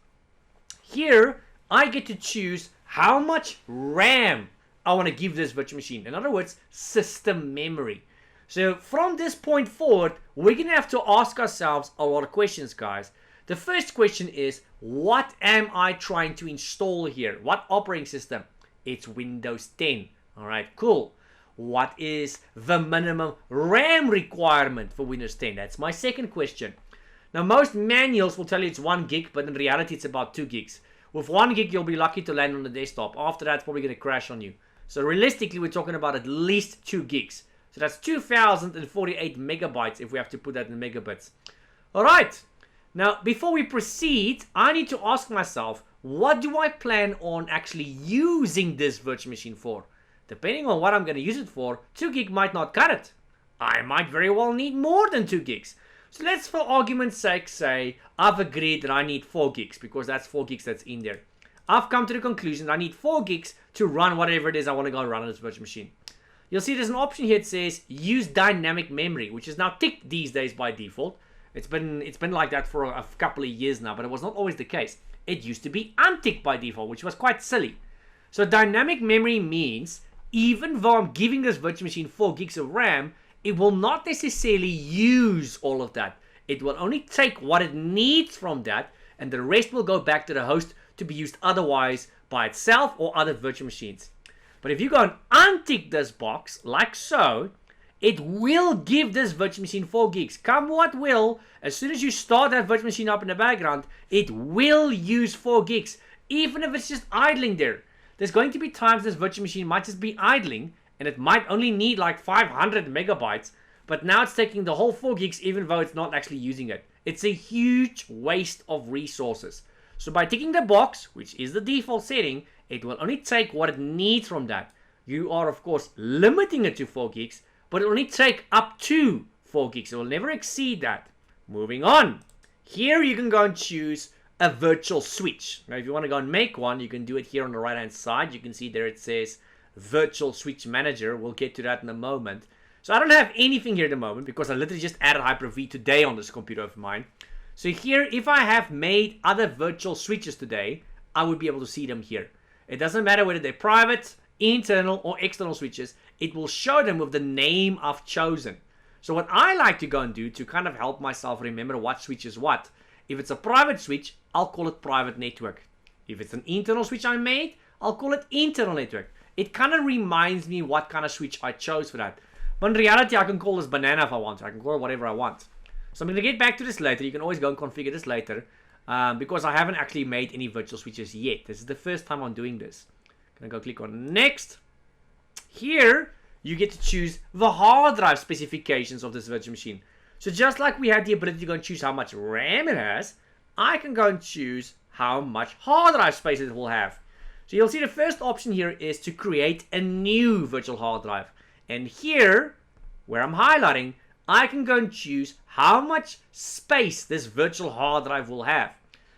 Here, I get to choose how much RAM I want to give this virtual machine. In other words, system memory. So from this point forward, we're going to have to ask ourselves a lot of questions, guys. The first question is, what am I trying to install here? What operating system? It's Windows 10. All right, cool. What is the minimum RAM requirement for Windows 10? That's my second question. Now, most manuals will tell you it's 1 gig, but in reality, it's about 2 gigs. With 1 gig, you'll be lucky to land on the desktop. After that, it's probably going to crash on you. So realistically, we're talking about at least 2 gigs. So that's 2048 megabytes if we have to put that in megabits. All right. Now, before we proceed, I need to ask myself, what do I plan on actually using this virtual machine for? Depending on what I'm going to use it for, 2 gig might not cut it. I might very well need more than 2 gigs. So let's, for argument's sake, say I've agreed that I need 4 gigs because that's 4 gigs that's in there. I've come to the conclusion that I need 4 gigs to run whatever it is I want to go and run on this virtual machine. You'll see there's an option here that says use dynamic memory, which is now ticked these days by default. It's been like that for a couple of years now, but it was not always the case. It used to be unticked by default, which was quite silly. So dynamic memory means even though I'm giving this virtual machine 4 gigs of RAM, it will not necessarily use all of that. It will only take what it needs from that, and the rest will go back to the host to be used otherwise by itself or other virtual machines. But if you go and untick this box, like so, it will give this virtual machine 4 gigs. Come what will, as soon as you start that virtual machine up in the background, it will use 4 gigs, even if it's just idling there. There's going to be times this virtual machine might just be idling, and it might only need like 500 megabytes, but now it's taking the whole 4 gigs even though it's not actually using it. It's a huge waste of resources. So by ticking the box, which is the default setting, it will only take what it needs from that. You are, of course, limiting it to 4 gigs, but it will only take up to 4 gigs. It will never exceed that. Moving on. Here you can go and choose a virtual switch. Now, if you want to go and make one, you can do it here on the right-hand side. You can see there it says Virtual Switch Manager. We'll get to that in a moment. So I don't have anything here at the moment because I literally just added Hyper-V today on this computer of mine. So here, if I have made other virtual switches today, I would be able to see them here. It doesn't matter whether they're private, internal, or external switches. It will show them with the name I've chosen. So what I like to go and do to kind of help myself remember what switch is what, if it's a private switch, I'll call it private network. If it's an internal switch I made, I'll call it internal network. It kind of reminds me what kind of switch I chose for that. But in reality, I can call this banana if I want to. I can call it whatever I want. So I'm going to get back to this later. You can always go and configure this later. Because I haven't actually made any virtual switches yet. This is the first time I'm doing this. I'm going to go click on next. Here, you get to choose the hard drive specifications of this virtual machine. So just like we had the ability to go and choose how much RAM it has, I can go and choose how much hard drive space it will have. So you'll see the first option here is to create a new virtual hard drive. And here, where I'm highlighting, I can go and choose how much space this virtual hard drive will have.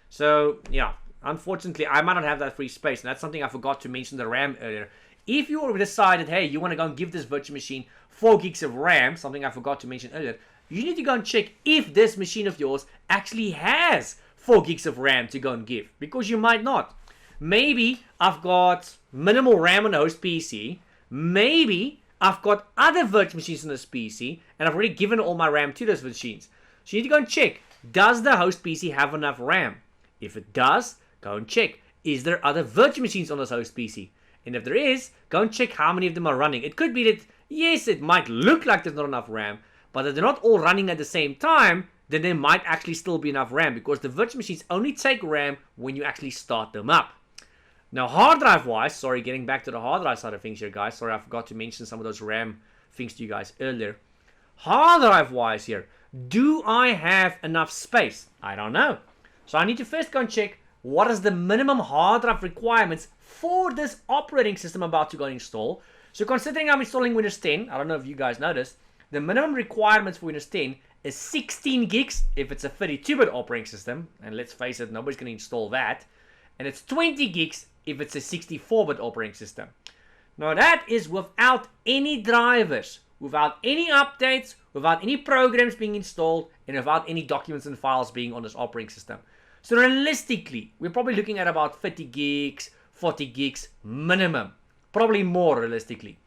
So, yeah, unfortunately, I might not have that free space. And that's something I forgot to mention the RAM earlier. If you already decided, hey, you want to go and give this virtual machine 4 gigs of RAM, something I forgot to mention earlier, you need to go and check if this machine of yours actually has 4 gigs of RAM to go and give. Because you might not. Maybe I've got minimal RAM on the host PC. Maybe I've got other virtual machines on this PC, and I've already given all my RAM to those machines. So you need to go and check, does the host PC have enough RAM? If it does, go and check, is there other virtual machines on this host PC? And if there is, go and check how many of them are running. It could be that, yes, it might look like there's not enough RAM, but if they're not all running at the same time, then there might actually still be enough RAM, because the virtual machines only take RAM when you actually start them up. Now, hard drive wise, sorry, getting back to the hard drive side of things here, guys. Sorry, I forgot to mention some of those RAM things to you guys earlier. Hard drive wise here, do I have enough space? I don't know. So I need to first go and check what is the minimum hard drive requirements for this operating system I'm about to go and install. So considering I'm installing Windows 10, I don't know if you guys noticed, the minimum requirements for Windows 10 is 16 gigs if it's a 32-bit operating system. And let's face it, nobody's going to install that. And it's 20 gigs if it's a 64-bit operating system. Now that is without any drivers, without any updates, without any programs being installed, and without any documents and files being on this operating system. So realistically, we're probably looking at about 30 gigs, 40 gigs minimum. Probably more realistically.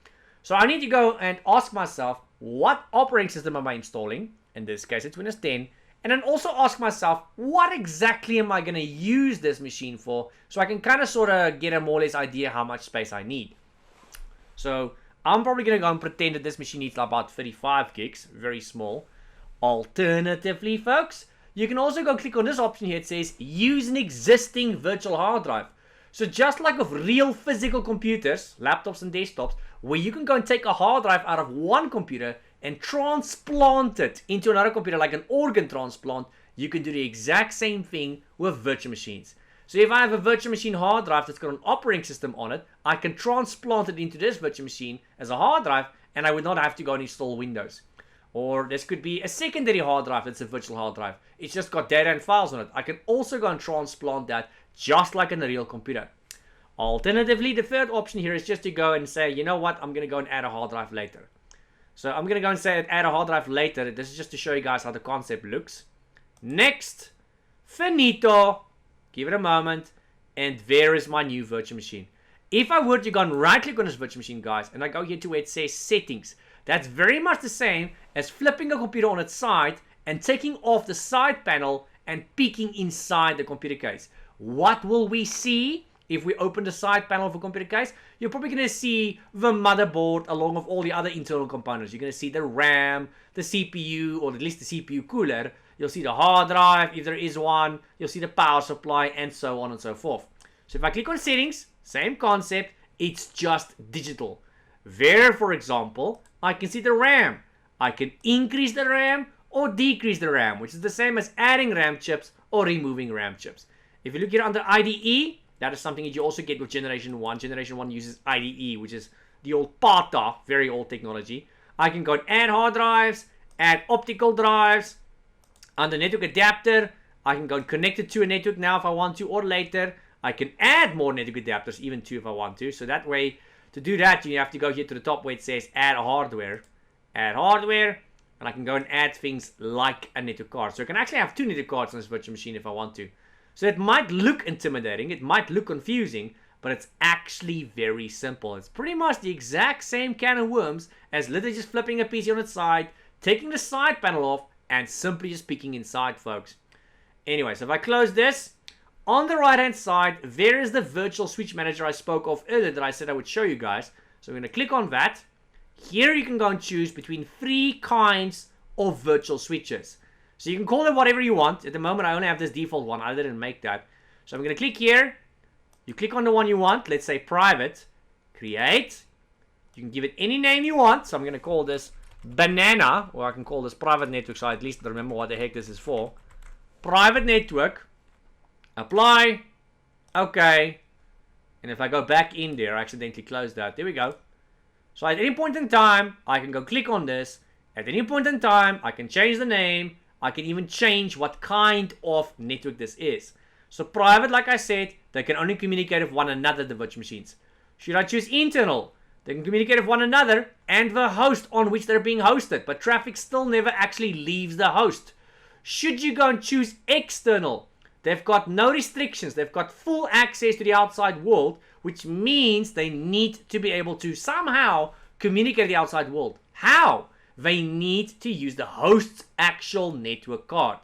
So I need to go and ask myself, what operating system am I installing? In this case, it's Windows 10. And then also ask myself, what exactly am I going to use this machine for? So I can kind of sort of get a more or less idea how much space I need. So I'm probably going to go and pretend that this machine needs about 35 gigs. Very small. Alternatively, folks, you can also go click on this option here. It says use an existing virtual hard drive. So just like with real physical computers, laptops and desktops, where you can go and take a hard drive out of one computer and transplant it into another computer like an organ transplant, you can do the exact same thing with virtual machines. So if I have a virtual machine hard drive that's got an operating system on it, I can transplant it into this virtual machine as a hard drive, and I would not have to go and install Windows. Or this could be a secondary hard drive that's a virtual hard drive. It's just got data and files on it. I can also go and transplant that just like in a real computer. Alternatively, the third option here is just to go and say, you know what, I'm going to go and add a hard drive later. So I'm going to go and say add a hard drive later. This is just to show you guys how the concept looks. Next. Finito. Give it a moment. And there is my new virtual machine. If I were to go and right click on this virtual machine, guys, and I go here to where it says settings, that's very much the same as flipping a computer on its side and taking off the side panel and peeking inside the computer case. What will we see? If we open the side panel of a computer case, you're probably going to see the motherboard along with all the other internal components. You're going to see the RAM, the CPU, or at least the CPU cooler. You'll see the hard drive, if there is one. You'll see the power supply, and so on and so forth. So if I click on settings, same concept, it's just digital. There, for example, I can see the RAM. I can increase the RAM or decrease the RAM, which is the same as adding RAM chips or removing RAM chips. If you look here under IDE, that is something that you also get with Generation 1. Generation 1 uses IDE, which is the old PATA, very old technology. I can go and add hard drives, add optical drives. Under network adapter, I can go and connect it to a network now if I want to, or later. I can add more network adapters, even two if I want to. So that way, to do that, you have to go here to the top where it says add hardware. Add hardware, and I can go and add things like a network card. So I can actually have 2 network cards on this virtual machine if I want to. So it might look intimidating, it might look confusing, but it's actually very simple. It's pretty much the exact same can of worms as literally just flipping a PC on its side, taking the side panel off, and simply just peeking inside, folks. Anyway, so if I close this, on the right hand side, there is the virtual switch manager I spoke of earlier that I said I would show you guys. So I'm going to click on that. Here you can go and choose between 3 kinds of virtual switches. So you can call them whatever you want. At the moment, I only have this default one. I didn't make that. So I'm going to click here. You click on the one you want. Let's say private. Create. You can give it any name you want. So I'm going to call this banana. Or I can call this private network. So I at least remember what the heck this is for. Private network. Apply. Okay. And if I go back in there, I accidentally closed that. There we go. So at any point in time, I can go click on this. At any point in time, I can change the name. I can even change what kind of network this is. So private, like I said, they can only communicate with one another, the virtual machines. Should I choose internal? They can communicate with one another and the host on which they're being hosted. But traffic still never actually leaves the host. Should you go and choose external? They've got no restrictions. They've got full access to the outside world, which means they need to be able to somehow communicate with the outside world. How? They need to use the host's actual network card.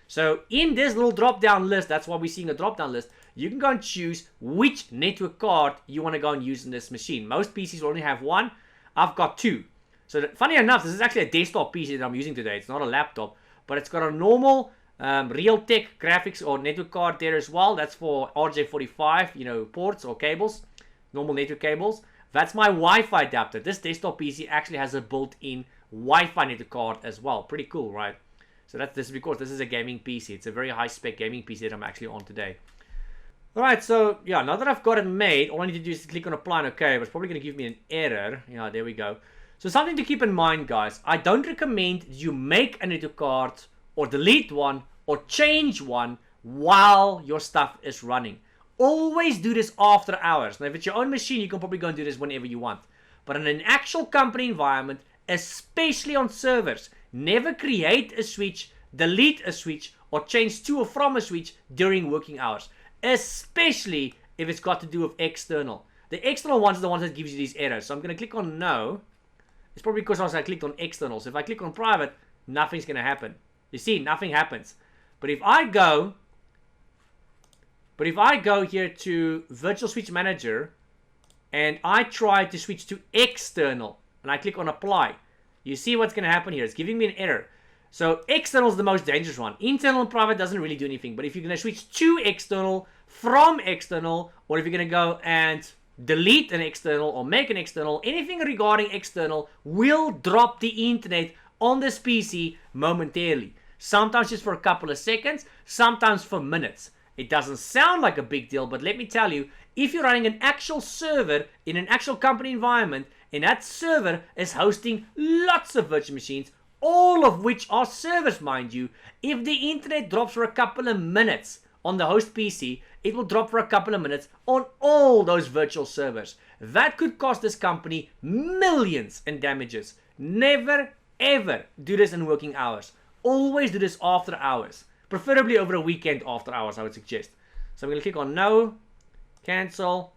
So in this little drop-down list, that's why we're seeing a drop-down list, you can go and choose which network card you want to go and use in this machine. Most PCs only have one. I've got 2. So funny enough, this is actually a desktop PC that I'm using today. It's not a laptop, but it's got a normal Realtek graphics or network card there as well. That's for RJ45, ports or cables, normal network cables. That's my Wi-Fi adapter. This desktop PC actually has a built-in Wi-Fi network card as well. Pretty cool, right? So that's this because this is a gaming PC. It's a very high-spec gaming PC that I'm actually on today. Alright, so yeah, now that I've got it made, all I need to do is click on apply and OK, but it's probably going to give me an error. Yeah, there we go. So something to keep in mind, guys. I don't recommend you make a network card or delete one or change one while your stuff is running. Always do this after hours. Now, if it's your own machine, you can probably go and do this whenever you want. But in an actual company environment, especially on servers, never create a switch, delete a switch, or change to or from a switch during working hours. Especially if it's got to do with external. The external ones are the ones that gives you these errors. So I'm going to click on no. It's probably because I clicked on external. So if I click on private, nothing's going to happen. You see, nothing happens. But if I go here to Virtual Switch Manager and I try to switch to external and I click on apply, you see what's going to happen here. It's giving me an error. So external is the most dangerous one. Internal and private doesn't really do anything. But if you're going to switch to external from external, or if you're going to go and delete an external or make an external, anything regarding external will drop the internet on this PC momentarily. Sometimes just for a couple of seconds, sometimes for minutes. It doesn't sound like a big deal, but let me tell you, if you're running an actual server in an actual company environment, and that server is hosting lots of virtual machines, all of which are servers, mind you, if the internet drops for a couple of minutes on the host PC, it will drop for a couple of minutes on all those virtual servers. That could cost this company millions in damages. Never, ever do this in working hours. Always do this after hours. Preferably over a weekend after hours, I would suggest. So I'm going to click on no, cancel.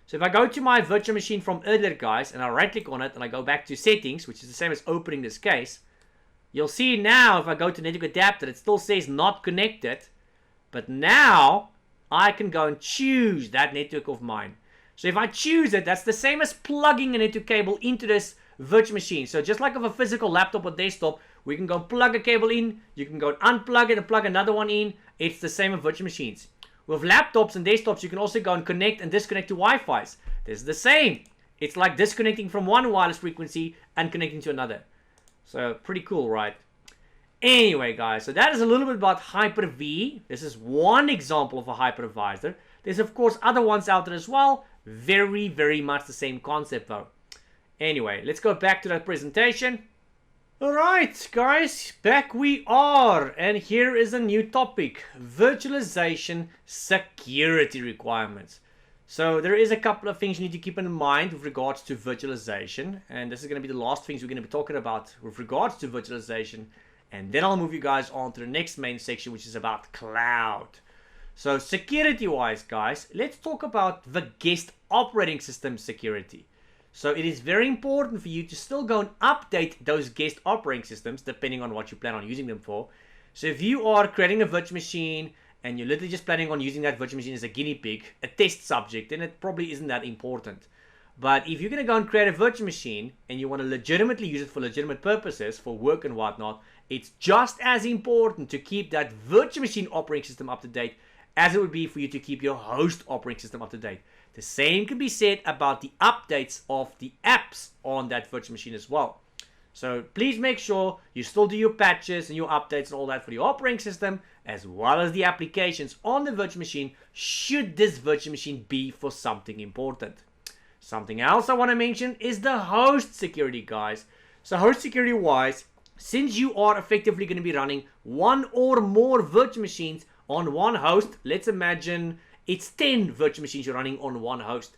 So if I go to my virtual machine from earlier, guys, and I right click on it and I go back to settings, which is the same as opening this case, you'll see now if I go to network adapter, it still says not connected. But now I can go and choose that network of mine. So if I choose it, that's the same as plugging a network cable into this virtual machine. So just like of a physical laptop or desktop, we can go plug a cable in, you can go and unplug it and plug another one in. It's the same with virtual machines. With laptops and desktops, you can also go and connect and disconnect to Wi-Fi's. This is the same. It's like disconnecting from one wireless frequency and connecting to another. So pretty cool, right? Anyway, guys, so that is a little bit about Hyper-V. This is one example of a hypervisor. There's, of course, other ones out there as well. Very, very much the same concept, though. Anyway, let's go back to that presentation. Alright, guys, back we are. And here is a new topic. Virtualization security requirements. So there is a couple of things you need to keep in mind with regards to virtualization. And this is going to be the last things we're going to be talking about with regards to virtualization. And then I'll move you guys on to the next main section, which is about cloud. So security-wise, guys, let's talk about the guest operating system security. So it is very important for you to still go and update those guest operating systems depending on what you plan on using them for. So if you are creating a virtual machine and you're literally just planning on using that virtual machine as a guinea pig, a test subject, then it probably isn't that important. But if you're going to go and create a virtual machine and you want to legitimately use it for legitimate purposes, for work and whatnot, it's just as important to keep that virtual machine operating system up to date as it would be for you to keep your host operating system up to date. The same can be said about the updates of the apps on that virtual machine as well. So please make sure you still do your patches and your updates and all that for your operating system, as well as the applications on the virtual machine, should this virtual machine be for something important. Something else I want to mention is the host security, guys. So host security wise, since you are effectively going to be running one or more virtual machines on one host, let's imagine it's 10 virtual machines you're running on one host.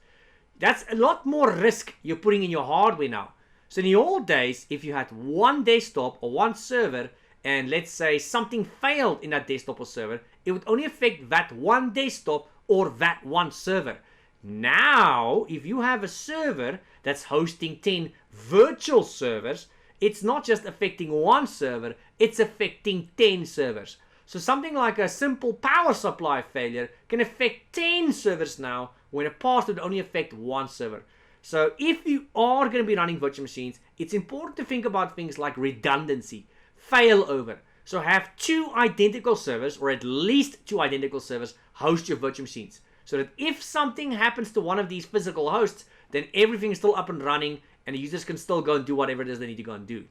That's a lot more risk you're putting in your hardware now. So in the old days, if you had one desktop or one server, and let's say something failed in that desktop or server, it would only affect that one desktop or that one server. Now, if you have a server that's hosting 10 virtual servers, it's not just affecting one server, it's affecting 10 servers. So something like a simple power supply failure can affect 10 servers now, when in the past it would only affect one server. So if you are going to be running virtual machines, it's important to think about things like redundancy, failover. So have two identical servers, or at least two identical servers, host your virtual machines. So that if something happens to one of these physical hosts, then everything is still up and running and the users can still go and do whatever it is they need to go and do.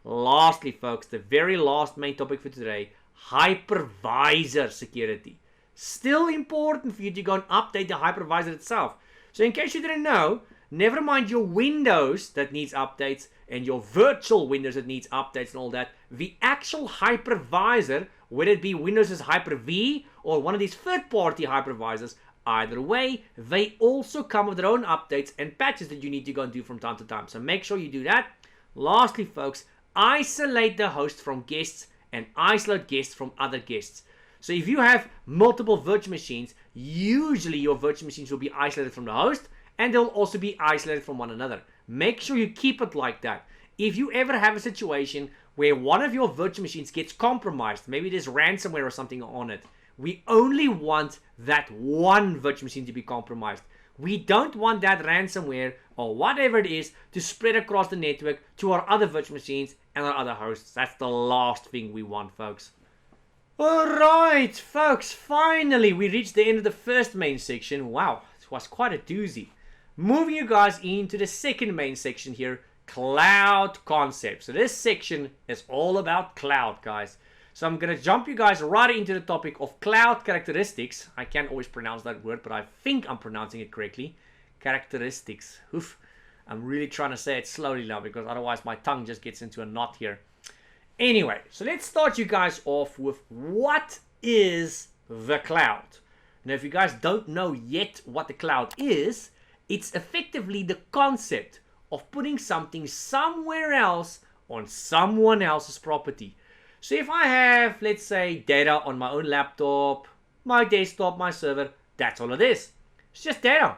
Lastly, folks, the very last main topic for today, hypervisor security. Still important for you to go and update the hypervisor itself. So in case you didn't know, never mind your Windows that needs updates and your virtual Windows that needs updates and all that, the actual hypervisor, whether it be Windows' Hyper-V or one of these third-party hypervisors, either way, they also come with their own updates and patches that you need to go and do from time to time. So make sure you do that. Lastly, folks, isolate the host from guests and isolate guests from other guests. So if you have multiple virtual machines, usually your virtual machines will be isolated from the host and they'll also be isolated from one another. Make sure you keep it like that. If you ever have a situation where one of your virtual machines gets compromised, maybe there's ransomware or something on it, we only want that one virtual machine to be compromised. We don't want that ransomware or whatever it is to spread across the network to our other virtual machines and our other hosts. That's the last thing we want, folks. Alright, folks, finally we reached the end of the first main section. Wow, it was quite a doozy. Moving you guys into the second main section here, cloud concepts. So this section is all about cloud, guys. So I'm going to jump you guys right into the topic of cloud characteristics. I can't always pronounce that word, but I think I'm pronouncing it correctly. Characteristics. Oof. I'm really trying to say it slowly now because otherwise my tongue just gets into a knot here. Anyway, so let's start you guys off with what is the cloud. Now, if you guys don't know yet what the cloud is, it's effectively the concept of putting something somewhere else on someone else's property. So if I have, let's say, data on my own laptop, my desktop, my server, that's all it is. It's just data.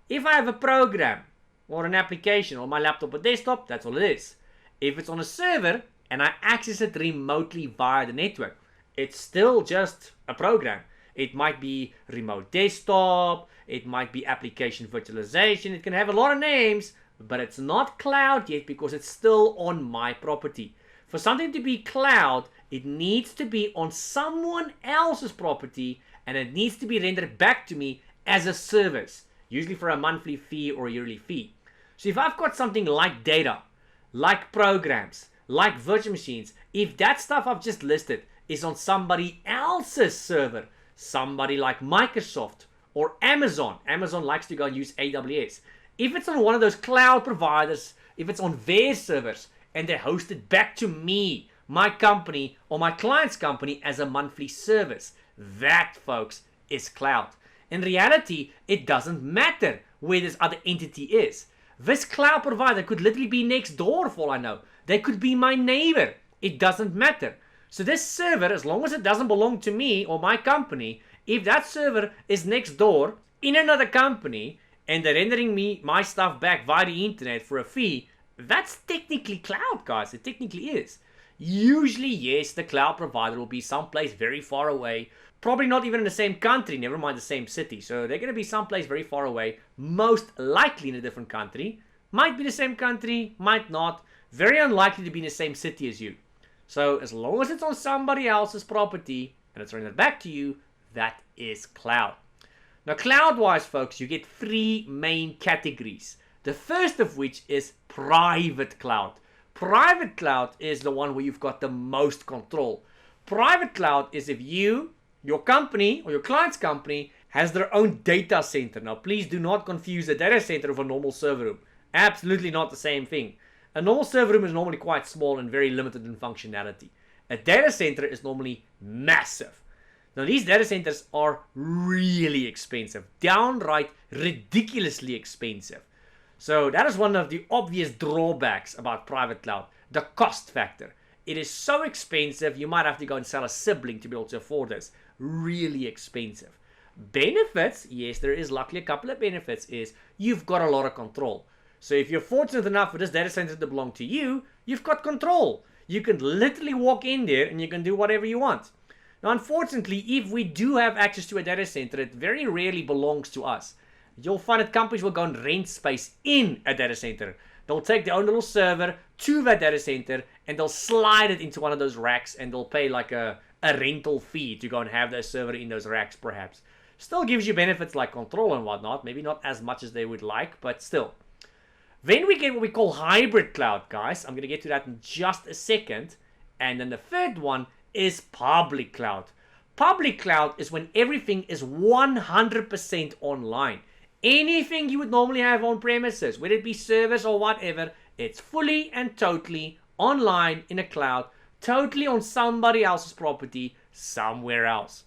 If I have a program or an application on my laptop or desktop, that's all it is. If it's on a server and I access it remotely via the network, it's still just a program. It might be remote desktop, it might be application virtualization, it can have a lot of names, but it's not cloud yet because it's still on my property. For something to be cloud, it needs to be on someone else's property and it needs to be rendered back to me as a service, usually for a monthly fee or a yearly fee. So if I've got something like data, like programs, like virtual machines, if that stuff I've just listed is on somebody else's server, somebody like Microsoft or Amazon likes to go and use AWS. If it's on one of those cloud providers, if it's on their servers, and they're hosted back to me, my company, or my client's company as a monthly service. That, folks, is cloud. In reality, it doesn't matter where this other entity is. This cloud provider could literally be next door for all I know. They could be my neighbor. It doesn't matter. So this server, as long as it doesn't belong to me or my company, if that server is next door in another company, and they're rendering me my stuff back via the internet for a fee, that's technically cloud, guys. It technically is. Usually, yes, the cloud provider will be someplace very far away, probably not even in the same country, never mind the same city. So they're going to be someplace very far away, most likely in a different country. Might be the same country, might not. Very unlikely to be in the same city as you. So as long as it's on somebody else's property and it's rendered back to you, that is cloud. Now, cloud-wise, folks, you get three main categories. The first of which is private cloud. Private cloud is the one where you've got the most control. Private cloud is if you, your company, or your client's company has their own data center. Now, please do not confuse a data center with a normal server room. Absolutely not the same thing. A normal server room is normally quite small and very limited in functionality. A data center is normally massive. Now, these data centers are really expensive, downright ridiculously expensive. So that is one of the obvious drawbacks about private cloud, the cost factor. It is so expensive, you might have to go and sell a sibling to be able to afford this. Really expensive. Benefits, yes, there is luckily a couple of benefits, is you've got a lot of control. So if you're fortunate enough for this data center to belong to you, you've got control. You can literally walk in there and you can do whatever you want. Now, unfortunately, if we do have access to a data center, it very rarely belongs to us. You'll find that companies will go and rent space in a data center. They'll take their own little server to that data center and they'll slide it into one of those racks and they'll pay like a rental fee to go and have their server in those racks, perhaps. Still gives you benefits like control and whatnot. Maybe not as much as they would like, but still. Then we get what we call hybrid cloud, guys. I'm going to get to that in just a second. And then the third one is public cloud. Public cloud is when everything is 100% online. Anything you would normally have on premises, whether it be servers or whatever, it's fully and totally online in a cloud, totally on somebody else's property, somewhere else.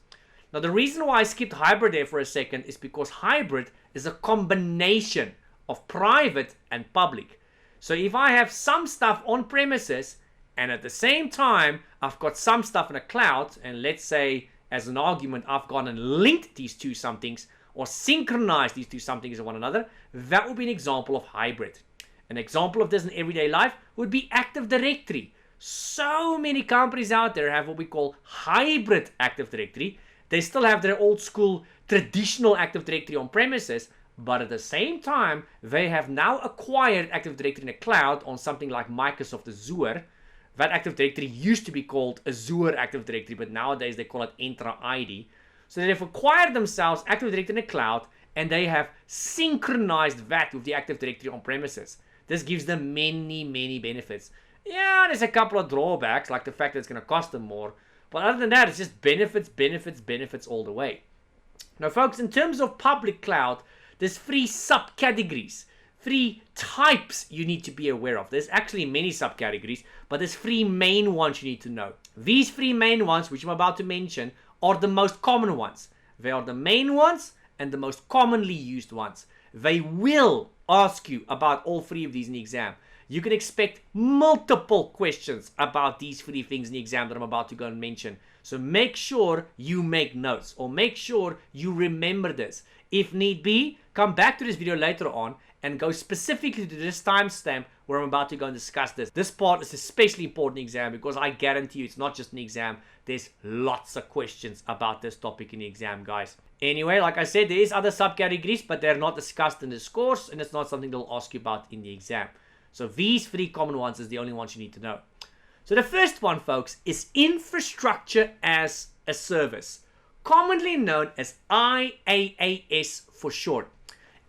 Now, the reason why I skipped hybrid there for a second is because hybrid is a combination of private and public. So if I have some stuff on premises and at the same time I've got some stuff in a cloud, and let's say as an argument I've gone and linked these two somethings or synchronized these two somethings with one another, that would be an example of hybrid. An example of this in everyday life would be Active Directory. So many companies out there have what we call hybrid Active Directory. They still have their old school traditional Active Directory on premises, but at the same time, they have now acquired Active Directory in the cloud on something like Microsoft Azure. That Active Directory used to be called Azure Active Directory, but nowadays they call it Entra ID. So they've acquired themselves Active Directory in the cloud, and they have synchronized that with the Active Directory on premises. This gives them many, many benefits. Yeah, there's a couple of drawbacks, like the fact that it's going to cost them more. But other than that, it's just benefits, benefits, benefits all the way. Now, folks, in terms of public cloud, there's three subcategories, three types you need to be aware of. There's actually many subcategories, but there's three main ones you need to know. These three main ones, which I'm about to mention, are the most common ones. They are the main ones and the most commonly used ones. They will ask you about all three of these in the exam. You can expect multiple questions about these three things in the exam that I'm about to go and mention. So make sure you make notes, or make sure you remember this. If need be, come back to this video later on and go specifically to this timestamp where I'm about to go and discuss this. This part is especially important in the exam because I guarantee you it's not just an exam. There's lots of questions about this topic in the exam, guys. Anyway, like I said, there is other subcategories, but they're not discussed in this course, and it's not something they'll ask you about in the exam. So these three common ones is the only ones you need to know. So the first one, folks, is infrastructure as a service, commonly known as IaaS for short.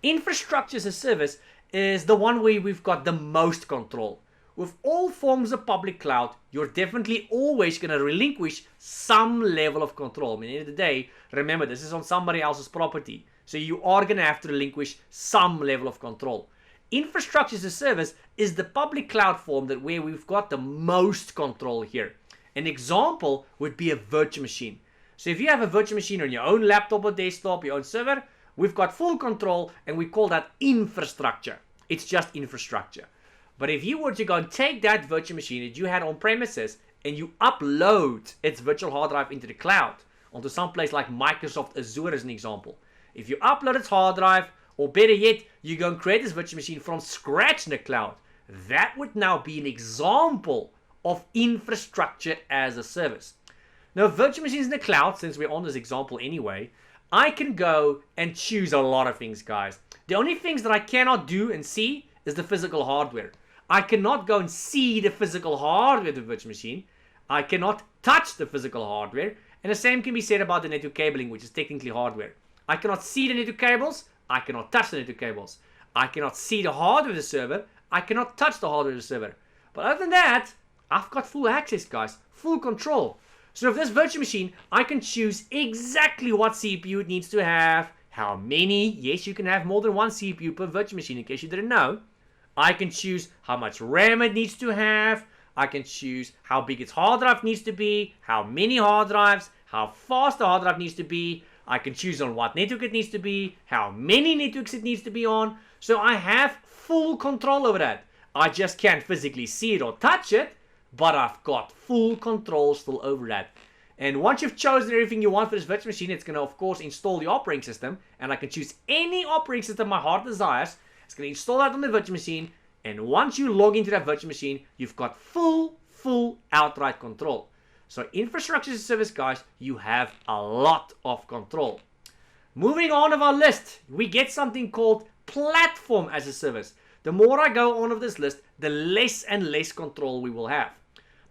Infrastructure as a service is the one where we've got the most control. With all forms of public cloud, you're definitely always going to relinquish some level of control. I mean, at the end of the day, remember, this is on somebody else's property. So you are going to have to relinquish some level of control. Infrastructure as a service is the public cloud form that where we've got the most control here. An example would be a virtual machine. So if you have a virtual machine on your own laptop or desktop, your own server, we've got full control and we call that infrastructure. It's just infrastructure. But if you were to go and take that virtual machine that you had on premises and you upload its virtual hard drive into the cloud, onto some place like Microsoft Azure as an example. If you upload its hard drive or better yet, you go and create this virtual machine from scratch in the cloud. That would now be an example of infrastructure as a service. Now, virtual machines in the cloud, since we're on this example anyway, I can go and choose a lot of things, guys. The only things that I cannot do and see is the physical hardware. I cannot go and see the physical hardware of the virtual machine. I cannot touch the physical hardware. And the same can be said about the network cabling, which is technically hardware. I cannot see the network cables. I cannot touch the network cables. I cannot see the hardware of the server. I cannot touch the hardware of the server. But other than that, I've got full access, guys. Full control. So with this virtual machine, I can choose exactly what CPU it needs to have. How many? Yes, you can have more than one CPU per virtual machine, in case you didn't know. I can choose how much RAM it needs to have. I can choose how big its hard drive needs to be, how many hard drives, how fast the hard drive needs to be. I can choose on what network it needs to be, how many networks it needs to be on. So I have full control over that. I just can't physically see it or touch it, but I've got full control still over that. And once you've chosen everything you want for this virtual machine, it's going to, of course, install the operating system. And I can choose any operating system my heart desires. It's going to install that on the virtual machine. And once you log into that virtual machine, you've got full outright control. So infrastructure as a service, guys, you have a lot of control. Moving on of our list, we get something called platform as a service. The more I go on of this list, the less and less control we will have.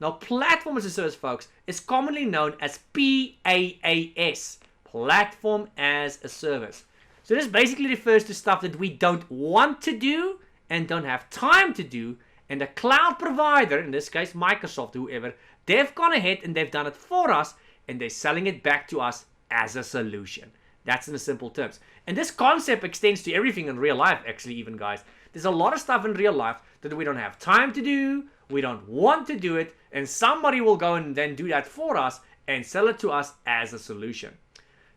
Now, platform as a service, folks, is commonly known as PaaS, platform as a service. So this basically refers to stuff that we don't want to do and don't have time to do, and the cloud provider, in this case Microsoft, whoever, they've gone ahead and they've done it for us, and they're selling it back to us as a solution. That's in the simple terms. And this concept extends to everything in real life, actually, even, guys. There's a lot of stuff in real life that we don't have time to do, we don't want to do it, and somebody will go and then do that for us and sell it to us as a solution.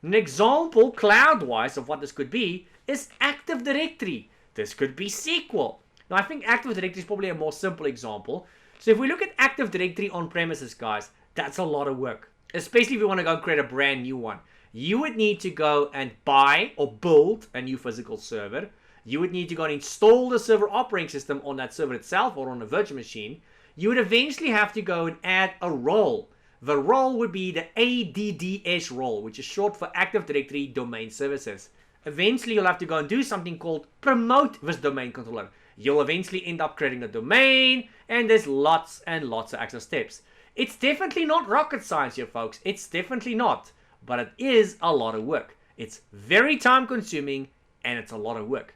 An example, cloud-wise, of what this could be is Active Directory. This could be SQL. Now, I think Active Directory is probably a more simple example. So if we look at Active Directory on premises, guys, that's a lot of work. Especially if you want to go and create a brand new one. You would need to go and buy or build a new physical server. You would need to go and install the server operating system on that server itself or on a virtual machine. You would eventually have to go and add a role. The role would be the ADDS role, which is short for Active Directory Domain Services. Eventually, you'll have to go and do something called promote this domain controller. You'll eventually end up creating a domain, and there's lots and lots of extra steps. It's definitely not rocket science here, folks. It's definitely not. But it is a lot of work. It's very time consuming, and it's a lot of work.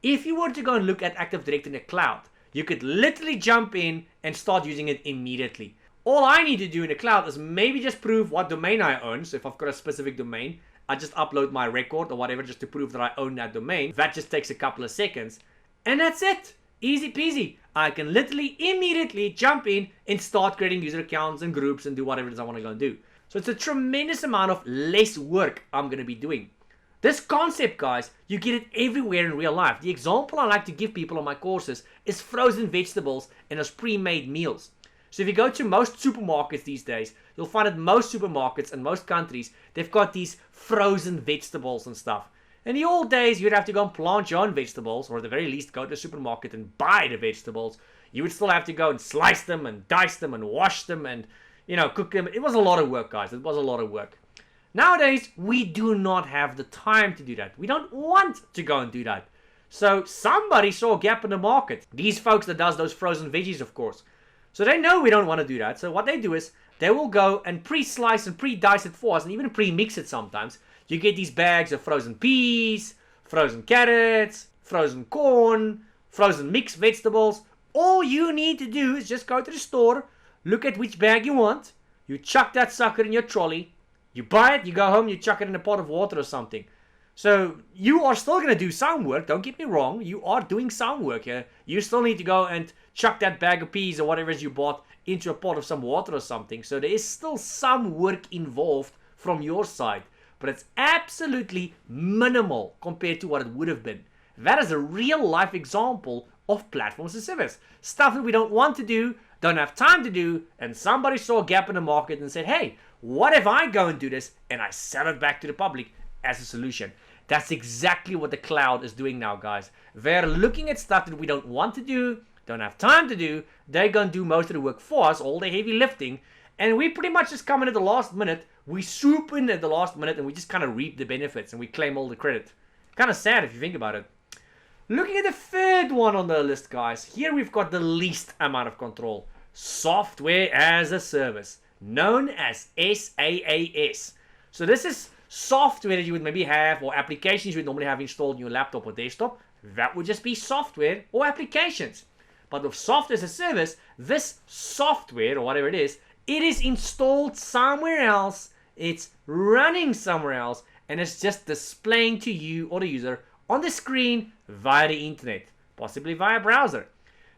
If you were to go and look at Active Directory in the cloud, you could literally jump in and start using it immediately. All I need to do in the cloud is maybe just prove what domain I own. So if I've got a specific domain, I just upload my record or whatever just to prove that I own that domain. That just takes a couple of seconds. And that's it. Easy peasy. I can literally immediately jump in and start creating user accounts and groups and do whatever it is I want to go and do. So it's a tremendous amount of less work I'm going to be doing. This concept, guys, you get it everywhere in real life. The example I like to give people on my courses is frozen vegetables and those pre-made meals. So if you go to most supermarkets these days, you'll find that most supermarkets in most countries, they've got these frozen vegetables and stuff. In the old days, you'd have to go and plant your own vegetables, or at the very least go to the supermarket and buy the vegetables. You would still have to go and slice them and dice them and wash them and, cook them. It was a lot of work, guys. It was a lot of work. Nowadays, we do not have the time to do that. We don't want to go and do that. So somebody saw a gap in the market. These folks that does those frozen veggies, of course. So they know we don't want to do that. So what they do is they will go and pre-slice and pre-dice it for us and even pre-mix it sometimes. You get these bags of frozen peas, frozen carrots, frozen corn, frozen mixed vegetables. All you need to do is just go to the store, look at which bag you want. You chuck that sucker in your trolley. You buy it, you go home, you chuck it in a pot of water or something. So you are still going to do some work. Don't get me wrong. You are doing some work here. You still need to go and chuck that bag of peas or whatever it is you bought into a pot of some water or something. So there is still some work involved from your side. But it's absolutely minimal compared to what it would have been. That is a real life example of platform as a service. Stuff that we don't want to do, don't have time to do, and somebody saw a gap in the market and said, hey, what if I go and do this and I sell it back to the public as a solution? That's exactly what the cloud is doing now, guys. They're looking at stuff that we don't want to do, don't have time to do. They're going to do most of the work for us, all the heavy lifting. And we pretty much just come in at the last minute. We swoop in at the last minute and we just kind of reap the benefits and we claim all the credit. Kind of sad if you think about it. Looking at the third one on the list, guys. Here we've got the least amount of control. Software as a service, known as SaaS. So this is software that you would maybe have, or applications you would normally have installed on your laptop or desktop. That would just be software or applications. But with software as a service, this software, or whatever it is installed somewhere else, it's running somewhere else, and it's just displaying to you or the user on the screen via the internet, possibly via browser.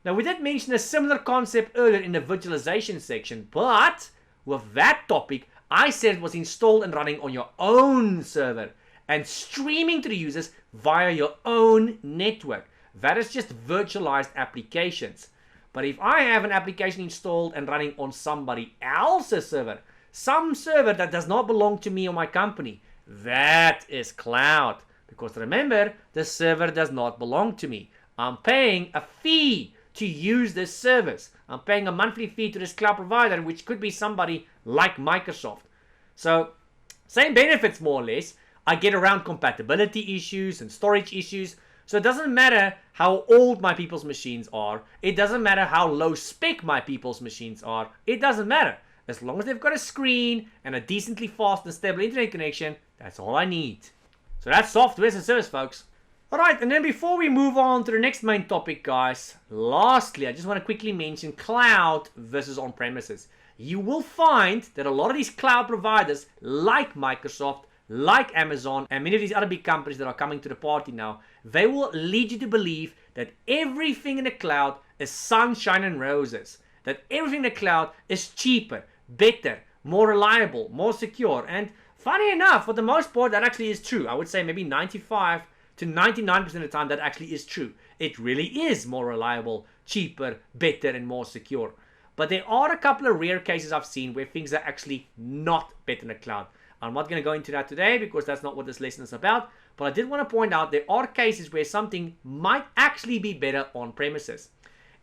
Now, we did mention a similar concept earlier in the virtualization section, but with that topic, I said it was installed and running on your own server and streaming to the users via your own network. That is just virtualized applications. But if I have an application installed and running on somebody else's server, some server that does not belong to me or my company, that is cloud. Because remember, the server does not belong to me. I'm paying a fee to use this service. I'm paying a monthly fee to this cloud provider, which could be somebody like Microsoft. So, same benefits more or less. I get around compatibility issues and storage issues. So it doesn't matter how old my people's machines are. It doesn't matter how low spec my people's machines are. It doesn't matter. As long as they've got a screen and a decently fast and stable internet connection, that's all I need. So that's software as a service, folks. Alright, and then before we move on to the next main topic, guys, lastly, I just want to quickly mention cloud versus on-premises. You will find that a lot of these cloud providers, like Microsoft, like Amazon, and many of these other big companies that are coming to the party now, they will lead you to believe that everything in the cloud is sunshine and roses. That everything in the cloud is cheaper, better, more reliable, more secure. And funny enough, for the most part, that actually is true. I would say maybe 95 to 99% of the time that actually is true. It really is more reliable, cheaper, better, and more secure. But there are a couple of rare cases I've seen where things are actually not better in the cloud. I'm not going to go into that today because that's not what this lesson is about. But I did want to point out there are cases where something might actually be better on premises.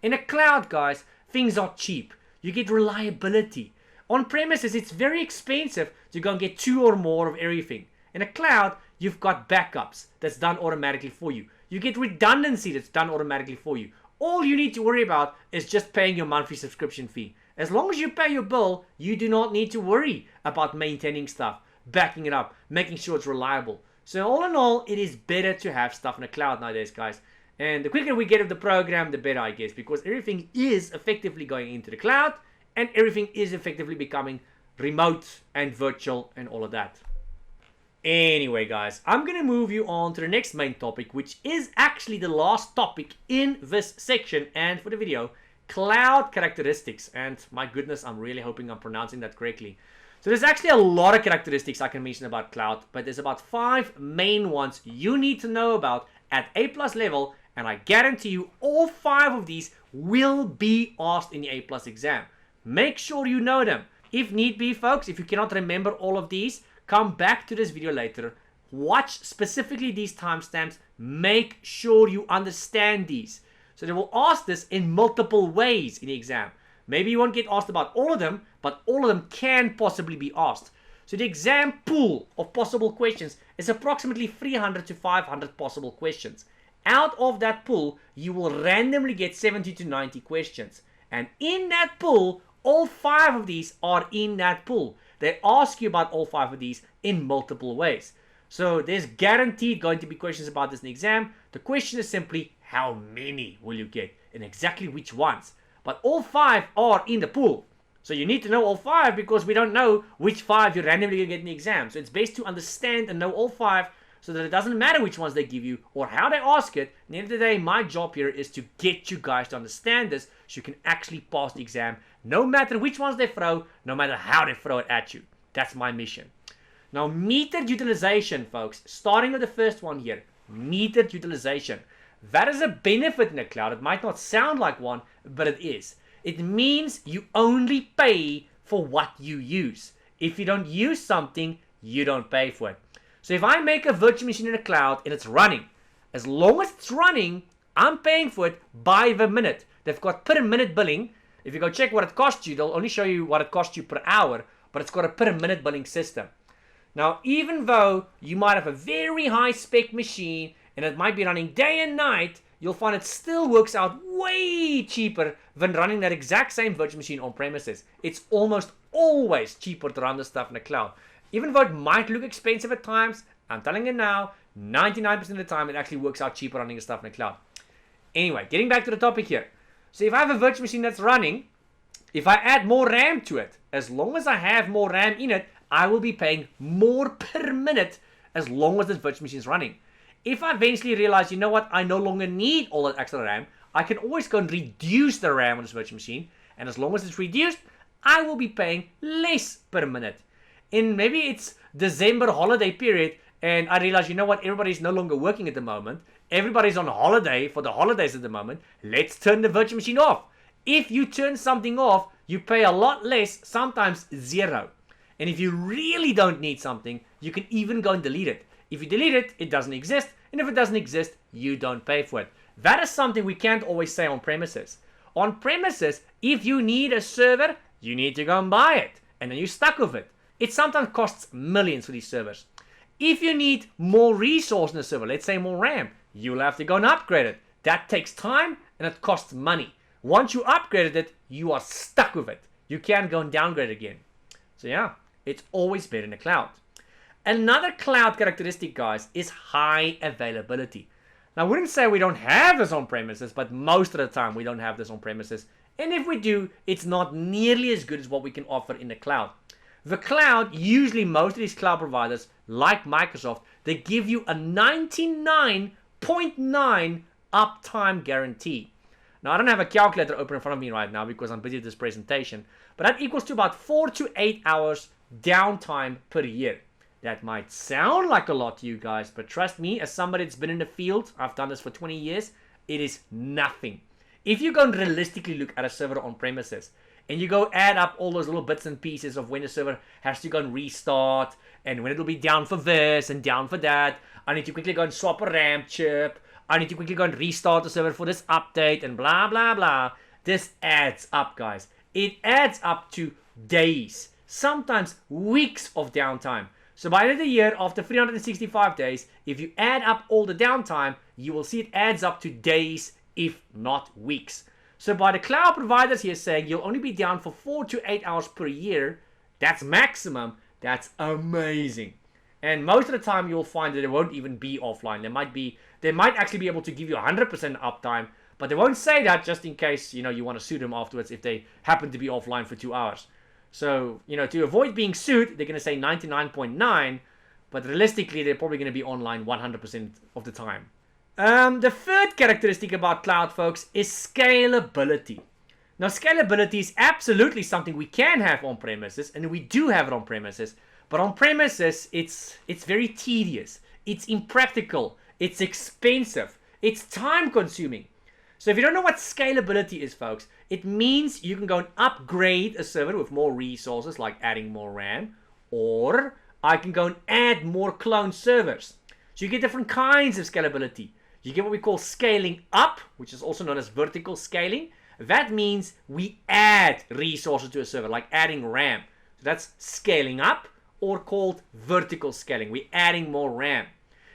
In a cloud, guys, things are cheap. You get reliability. On premises, it's very expensive to go and get 2 or more of everything. In a cloud, you've got backups that's done automatically for you. You get redundancy that's done automatically for you. All you need to worry about is just paying your monthly subscription fee. As long as you pay your bill, you do not need to worry about maintaining stuff, backing it up, making sure it's reliable. So all in all, it is better to have stuff in the cloud nowadays, guys. And the quicker we get of the program, the better, I guess, because everything is effectively going into the cloud and everything is effectively becoming remote and virtual and all of that. Anyway, guys, I'm going to move you on to the next main topic, which is actually the last topic in this section and for the video, cloud characteristics. And my goodness, I'm really hoping I'm pronouncing that correctly. So there's actually a lot of characteristics I can mention about cloud, but there's about 5 main ones you need to know about at A+ level, and I guarantee you all 5 of these will be asked in the A+ exam. Make sure you know them. If need be, folks, if you cannot remember all of these, come back to this video later, watch specifically these timestamps, make sure you understand these. So they will ask this in multiple ways in the exam. Maybe you won't get asked about all of them, but all of them can possibly be asked. So the exam pool of possible questions is approximately 300 to 500 possible questions. Out of that pool, you will randomly get 70 to 90 questions. And in that pool, all 5 of these are in that pool. They ask you about all 5 of these in multiple ways. So there's guaranteed going to be questions about this in the exam. The question is simply, how many will you get and exactly which ones? But all 5 are in the pool. So you need to know all 5 because we don't know which 5 you're randomly going to get in the exam. So it's best to understand and know all 5 so that it doesn't matter which ones they give you or how they ask it. At the end of the day, my job here is to get you guys to understand this so you can actually pass the exam no matter which ones they throw, no matter how they throw it at you. That's my mission. Now, metered utilization, folks. Starting with the first one here. Metered utilization. That is a benefit in the cloud. It might not sound like one, but it is. It means you only pay for what you use. If you don't use something, you don't pay for it. So if I make a virtual machine in the cloud and it's running, as long as it's running, I'm paying for it by the minute. They've got per minute billing. If you go check what it costs you, they'll only show you what it costs you per hour, but it's got a per minute billing system. Now, even though you might have a very high spec machine and it might be running day and night, you'll find it still works out way cheaper than running that exact same virtual machine on premises. It's almost always cheaper to run this stuff in the cloud. Even though it might look expensive at times, I'm telling you now, 99% of the time it actually works out cheaper running the stuff in the cloud. Anyway, getting back to the topic here. So if I have a virtual machine that's running, if I add more RAM to it, as long as I have more RAM in it, I will be paying more per minute as long as this virtual machine is running. If I eventually realize, you know what, I no longer need all that extra RAM, I can always go and reduce the RAM on this virtual machine. And as long as it's reduced, I will be paying less per minute. And maybe it's December holiday period, and I realize, you know what, everybody's no longer working at the moment. Everybody's on holiday for the holidays at the moment. Let's turn the virtual machine off. If you turn something off, you pay a lot less, sometimes zero. And if you really don't need something, you can even go and delete it. If you delete it, it doesn't exist. And if it doesn't exist, you don't pay for it. That is something we can't always say on premises. On premises, if you need a server, you need to go and buy it. And then you're stuck with it. It sometimes costs millions for these servers. If you need more resource in the server, let's say more RAM, you'll have to go and upgrade it. That takes time and it costs money. Once you upgraded it, you are stuck with it. You can't go and downgrade it again. So yeah, it's always better in the cloud. Another cloud characteristic, guys, is high availability. Now, I wouldn't say we don't have this on premises, but most of the time we don't have this on premises. And if we do, it's not nearly as good as what we can offer in the cloud. The cloud, usually most of these cloud providers, like Microsoft, they give you a 99.9 uptime guarantee. Now, I don't have a calculator open in front of me right now because I'm busy with this presentation, but that equals to about 4 to 8 hours downtime per year. That might sound like a lot to you guys, but trust me, as somebody that's been in the field, I've done this for 20 years, it is nothing. If you go and realistically look at a server on premises, and you go add up all those little bits and pieces of when the server has to go and restart, and when it'll be down for this and down for that, I need to quickly go and swap a RAM chip, I need to quickly go and restart the server for this update, and blah, blah, blah. This adds up, guys. It adds up to days, sometimes weeks of downtime. So by the end of the year, after 365 days, if you add up all the downtime, you will see it adds up to days, if not weeks. So by the cloud providers here saying you'll only be down for 4 to 8 hours per year, that's maximum, that's amazing. And most of the time you'll find that it won't even be offline. They might actually be able to give you 100% uptime, but they won't say that just in case, you want to sue them afterwards if they happen to be offline for 2 hours. So, to avoid being sued, they're going to say 99.9, but realistically, they're probably going to be online 100% of the time. The third characteristic about cloud, folks, is scalability. Now, scalability is absolutely something we can have on premises, and we do have it on premises. But on premises, it's very tedious. It's impractical. It's expensive. It's time-consuming. So if you don't know what scalability is, folks, it means you can go and upgrade a server with more resources, like adding more RAM, or I can go and add more clone servers. So you get different kinds of scalability. You get what we call scaling up, which is also known as vertical scaling. That means we add resources to a server, like adding RAM. So that's scaling up, or called vertical scaling. We're adding more RAM.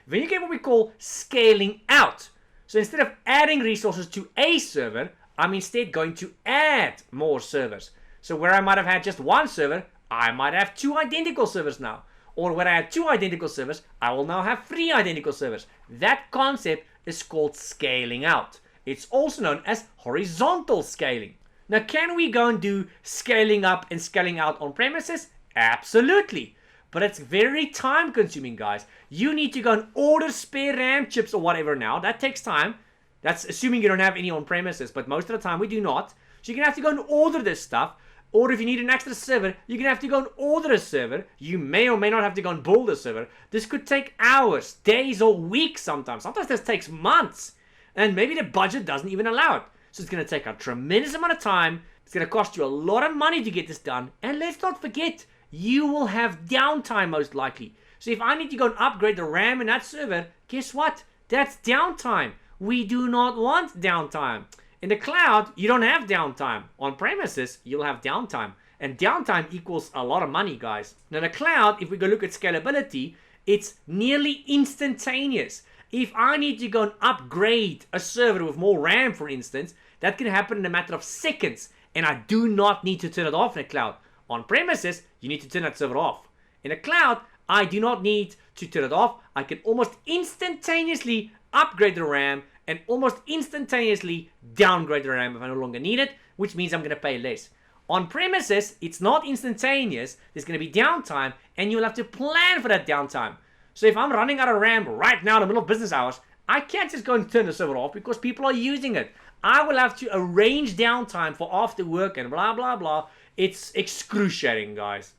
Then you get what we call scaling out. So instead of adding resources to a server, I'm instead going to add more servers. So where I might have had just one server, I might have 2 identical servers now. Or where I had 2 identical servers, I will now have 3 identical servers. That concept is called scaling out. It's also known as horizontal scaling. Now, can we go and do scaling up and scaling out on premises? Absolutely. But it's very time consuming, guys. You need to go and order spare RAM chips or whatever now. That takes time. That's assuming you don't have any on premises, but most of the time we do not. So you're going to have to go and order this stuff. Or if you need an extra server, you're going to have to go and order a server. You may or may not have to go and build a server. This could take hours, days, or weeks sometimes. Sometimes this takes months. And maybe the budget doesn't even allow it. So it's going to take a tremendous amount of time. It's going to cost you a lot of money to get this done. And let's not forget, you will have downtime most likely. So if I need to go and upgrade the RAM in that server, guess what? That's downtime. We do not want downtime. In the cloud, you don't have downtime. On premises, you'll have downtime. And downtime equals a lot of money, guys. Now, the cloud, if we go look at scalability, it's nearly instantaneous. If I need to go and upgrade a server with more RAM, for instance, that can happen in a matter of seconds. And I do not need to turn it off in the cloud. On premises, you need to turn that server off. In the cloud, I do not need to turn it off. I can almost instantaneously upgrade the RAM and almost instantaneously downgrade the RAM if I no longer need it, which means I'm going to pay less. On premises, it's not instantaneous. There's going to be downtime, and you'll have to plan for that downtime. So if I'm running out of RAM right now in the middle of business hours, I can't just go and turn the server off because people are using it. I will have to arrange downtime for after work and blah, blah, blah. It's excruciating, guys.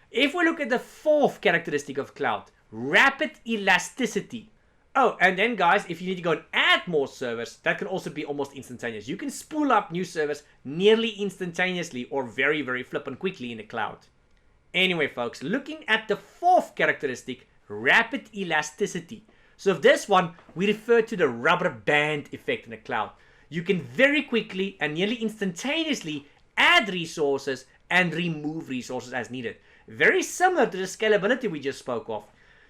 If we look at the fourth characteristic of cloud, rapid elasticity. Oh, and then guys, if you need to go and add more servers, that can also be almost instantaneous. You can spool up new servers nearly instantaneously or very, very flippant quickly in the cloud. Anyway, folks, looking at the fourth characteristic, rapid elasticity. So of this one, we refer to the rubber band effect in the cloud. You can very quickly and nearly instantaneously add resources and remove resources as needed. Very similar to the scalability we just spoke of.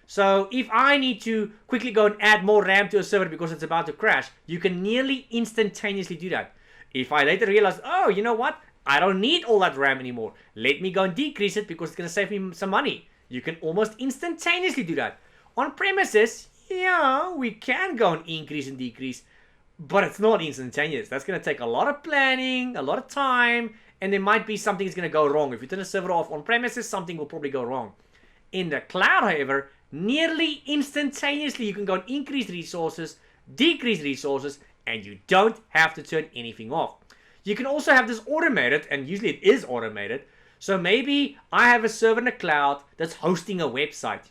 So if I need to quickly go and add more RAM to a server because it's about to crash, you can nearly instantaneously do that. If I later realize, oh, you know what? I don't need all that RAM anymore. Let me go and decrease it because it's going to save me some money. You can almost instantaneously do that. On premises, yeah, we can go and increase and decrease, but it's not instantaneous. That's going to take a lot of planning, a lot of time, and there might be something that's going to go wrong. If you turn a server off on premises, something will probably go wrong. In the cloud, however, nearly instantaneously, you can go and increase resources, decrease resources, and you don't have to turn anything off. You can also have this automated, and usually it is automated. So maybe I have a server in the cloud that's hosting a website.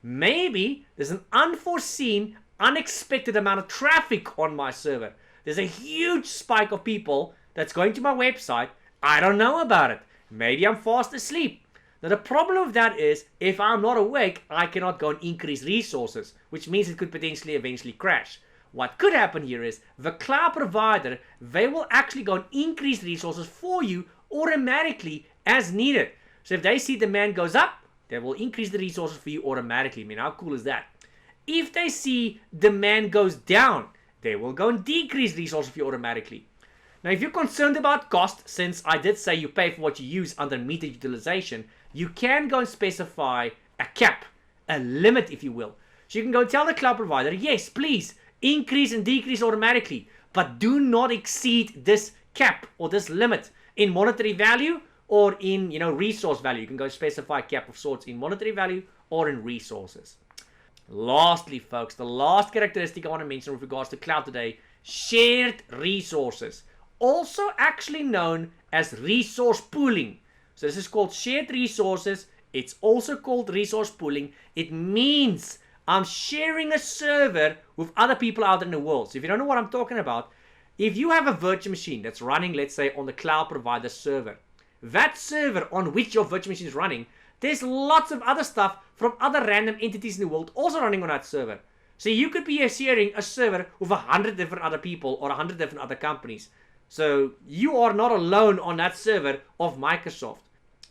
Maybe there's an unforeseen, unexpected amount of traffic on my server. There's a huge spike of people that's going to my website. I don't know about it. Maybe I'm fast asleep. Now the problem with that is, if I'm not awake, I cannot go and increase resources, which means it could potentially eventually crash. What could happen here is, the cloud provider, they will actually go and increase resources for you automatically as needed. So if they see demand goes up, they will increase the resources for you automatically. I mean, how cool is that? If they see demand goes down, they will go and decrease resources for you automatically. Now, if you're concerned about cost, since I did say you pay for what you use under meter utilization, you can go and specify a cap, a limit, if you will. So you can go and tell the cloud provider, yes, please, increase and decrease automatically, but do not exceed this cap or this limit in monetary value or in, resource value. You can go specify a cap of sorts in monetary value or in resources. Lastly, folks, the last characteristic I want to mention with regards to cloud today, shared resources. Also actually known as resource pooling. So this is called shared resources. It's also called resource pooling. It means I'm sharing a server with other people out in the world. So if you don't know what I'm talking about, if you have a virtual machine that's running, let's say, on the cloud provider server, that server on which your virtual machine is running, there's lots of other stuff from other random entities in the world also running on that server. So you could be sharing a server with 100 different other people or 100 different other companies. So you are not alone on that server of Microsoft.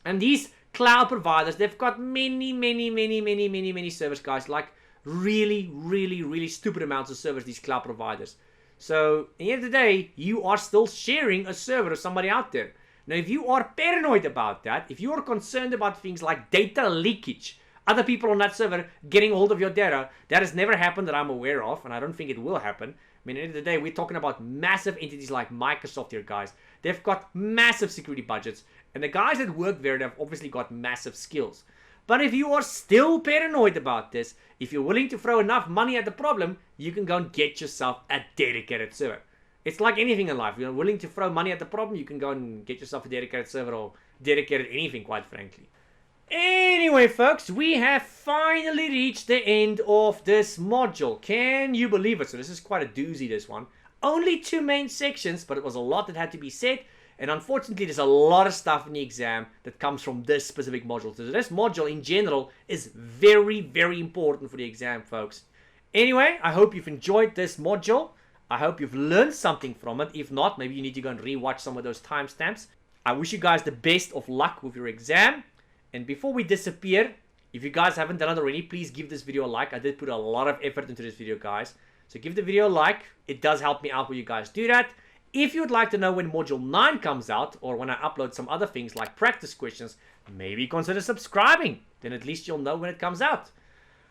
And these cloud providers, they've got many servers, guys. Like really stupid amounts of servers, these cloud providers. So at the end of the day, you are still sharing a server with somebody out there. Now, if you are paranoid about that, if you are concerned about things like data leakage, other people on that server getting hold of your data, that has never happened that I'm aware of, and I don't think it will happen. I mean, at the end of the day, we're talking about massive entities like Microsoft here, guys. They've got massive security budgets, and the guys that work there, they've obviously got massive skills. But if you are still paranoid about this, if you're willing to throw enough money at the problem, you can go and get yourself a dedicated server. It's like anything in life. If you're willing to throw money at the problem, you can go and get yourself a dedicated server or dedicated anything, quite frankly. Anyway, folks, we have finally reached the end of this module. Can you believe it? So this is quite a doozy, this one. Only 2 main sections, but it was a lot that had to be said. And unfortunately, there's a lot of stuff in the exam that comes from this specific module. So this module in general is very, very important for the exam, folks. Anyway, I hope you've enjoyed this module. I hope you've learned something from it. If not, maybe you need to go and rewatch some of those timestamps. I wish you guys the best of luck with your exam. And before we disappear, if you guys haven't done it already, please give this video a like. I did put a lot of effort into this video, guys. So give the video a like. It does help me out when you guys do that. If you would like to know when Module 9 comes out, or when I upload some other things like practice questions, maybe consider subscribing. Then at least you'll know when it comes out.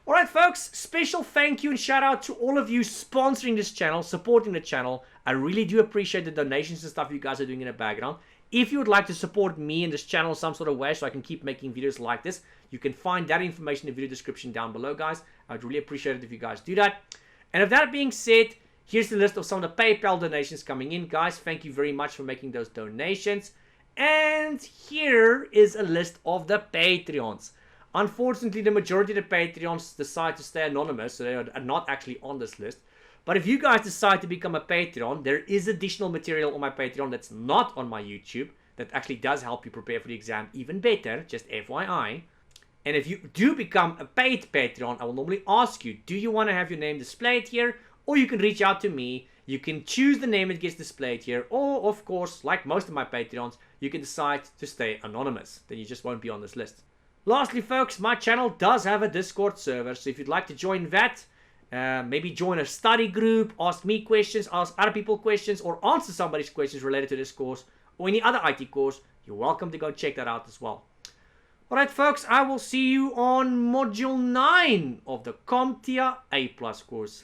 Alright folks, special thank you and shout out to all of you sponsoring this channel, supporting the channel. I really do appreciate the donations and stuff you guys are doing in the background. If you would like to support me and this channel some sort of way so I can keep making videos like this, you can find that information in the video description down below, guys. I'd really appreciate it if you guys do that. And with that being said, here's the list of some of the PayPal donations coming in, guys. Thank you very much for making those donations. And here is a list of the Patreons. Unfortunately, the majority of the Patreons decide to stay anonymous, so they are not actually on this list. But if you guys decide to become a Patreon, there is additional material on my Patreon that's not on my YouTube that actually does help you prepare for the exam even better, just FYI. And if you do become a paid Patreon, I will normally ask you, do you want to have your name displayed here? Or you can reach out to me. You can choose the name that gets displayed here. Or, of course, like most of my Patreons, you can decide to stay anonymous. Then you just won't be on this list. Lastly, folks, my channel does have a Discord server. So if you'd like to join that, maybe join a study group, ask me questions, ask other people questions, or answer somebody's questions related to this course or any other IT course, you're welcome to go check that out as well. Alright folks, I will see you on Module 9 of the CompTIA A+ course.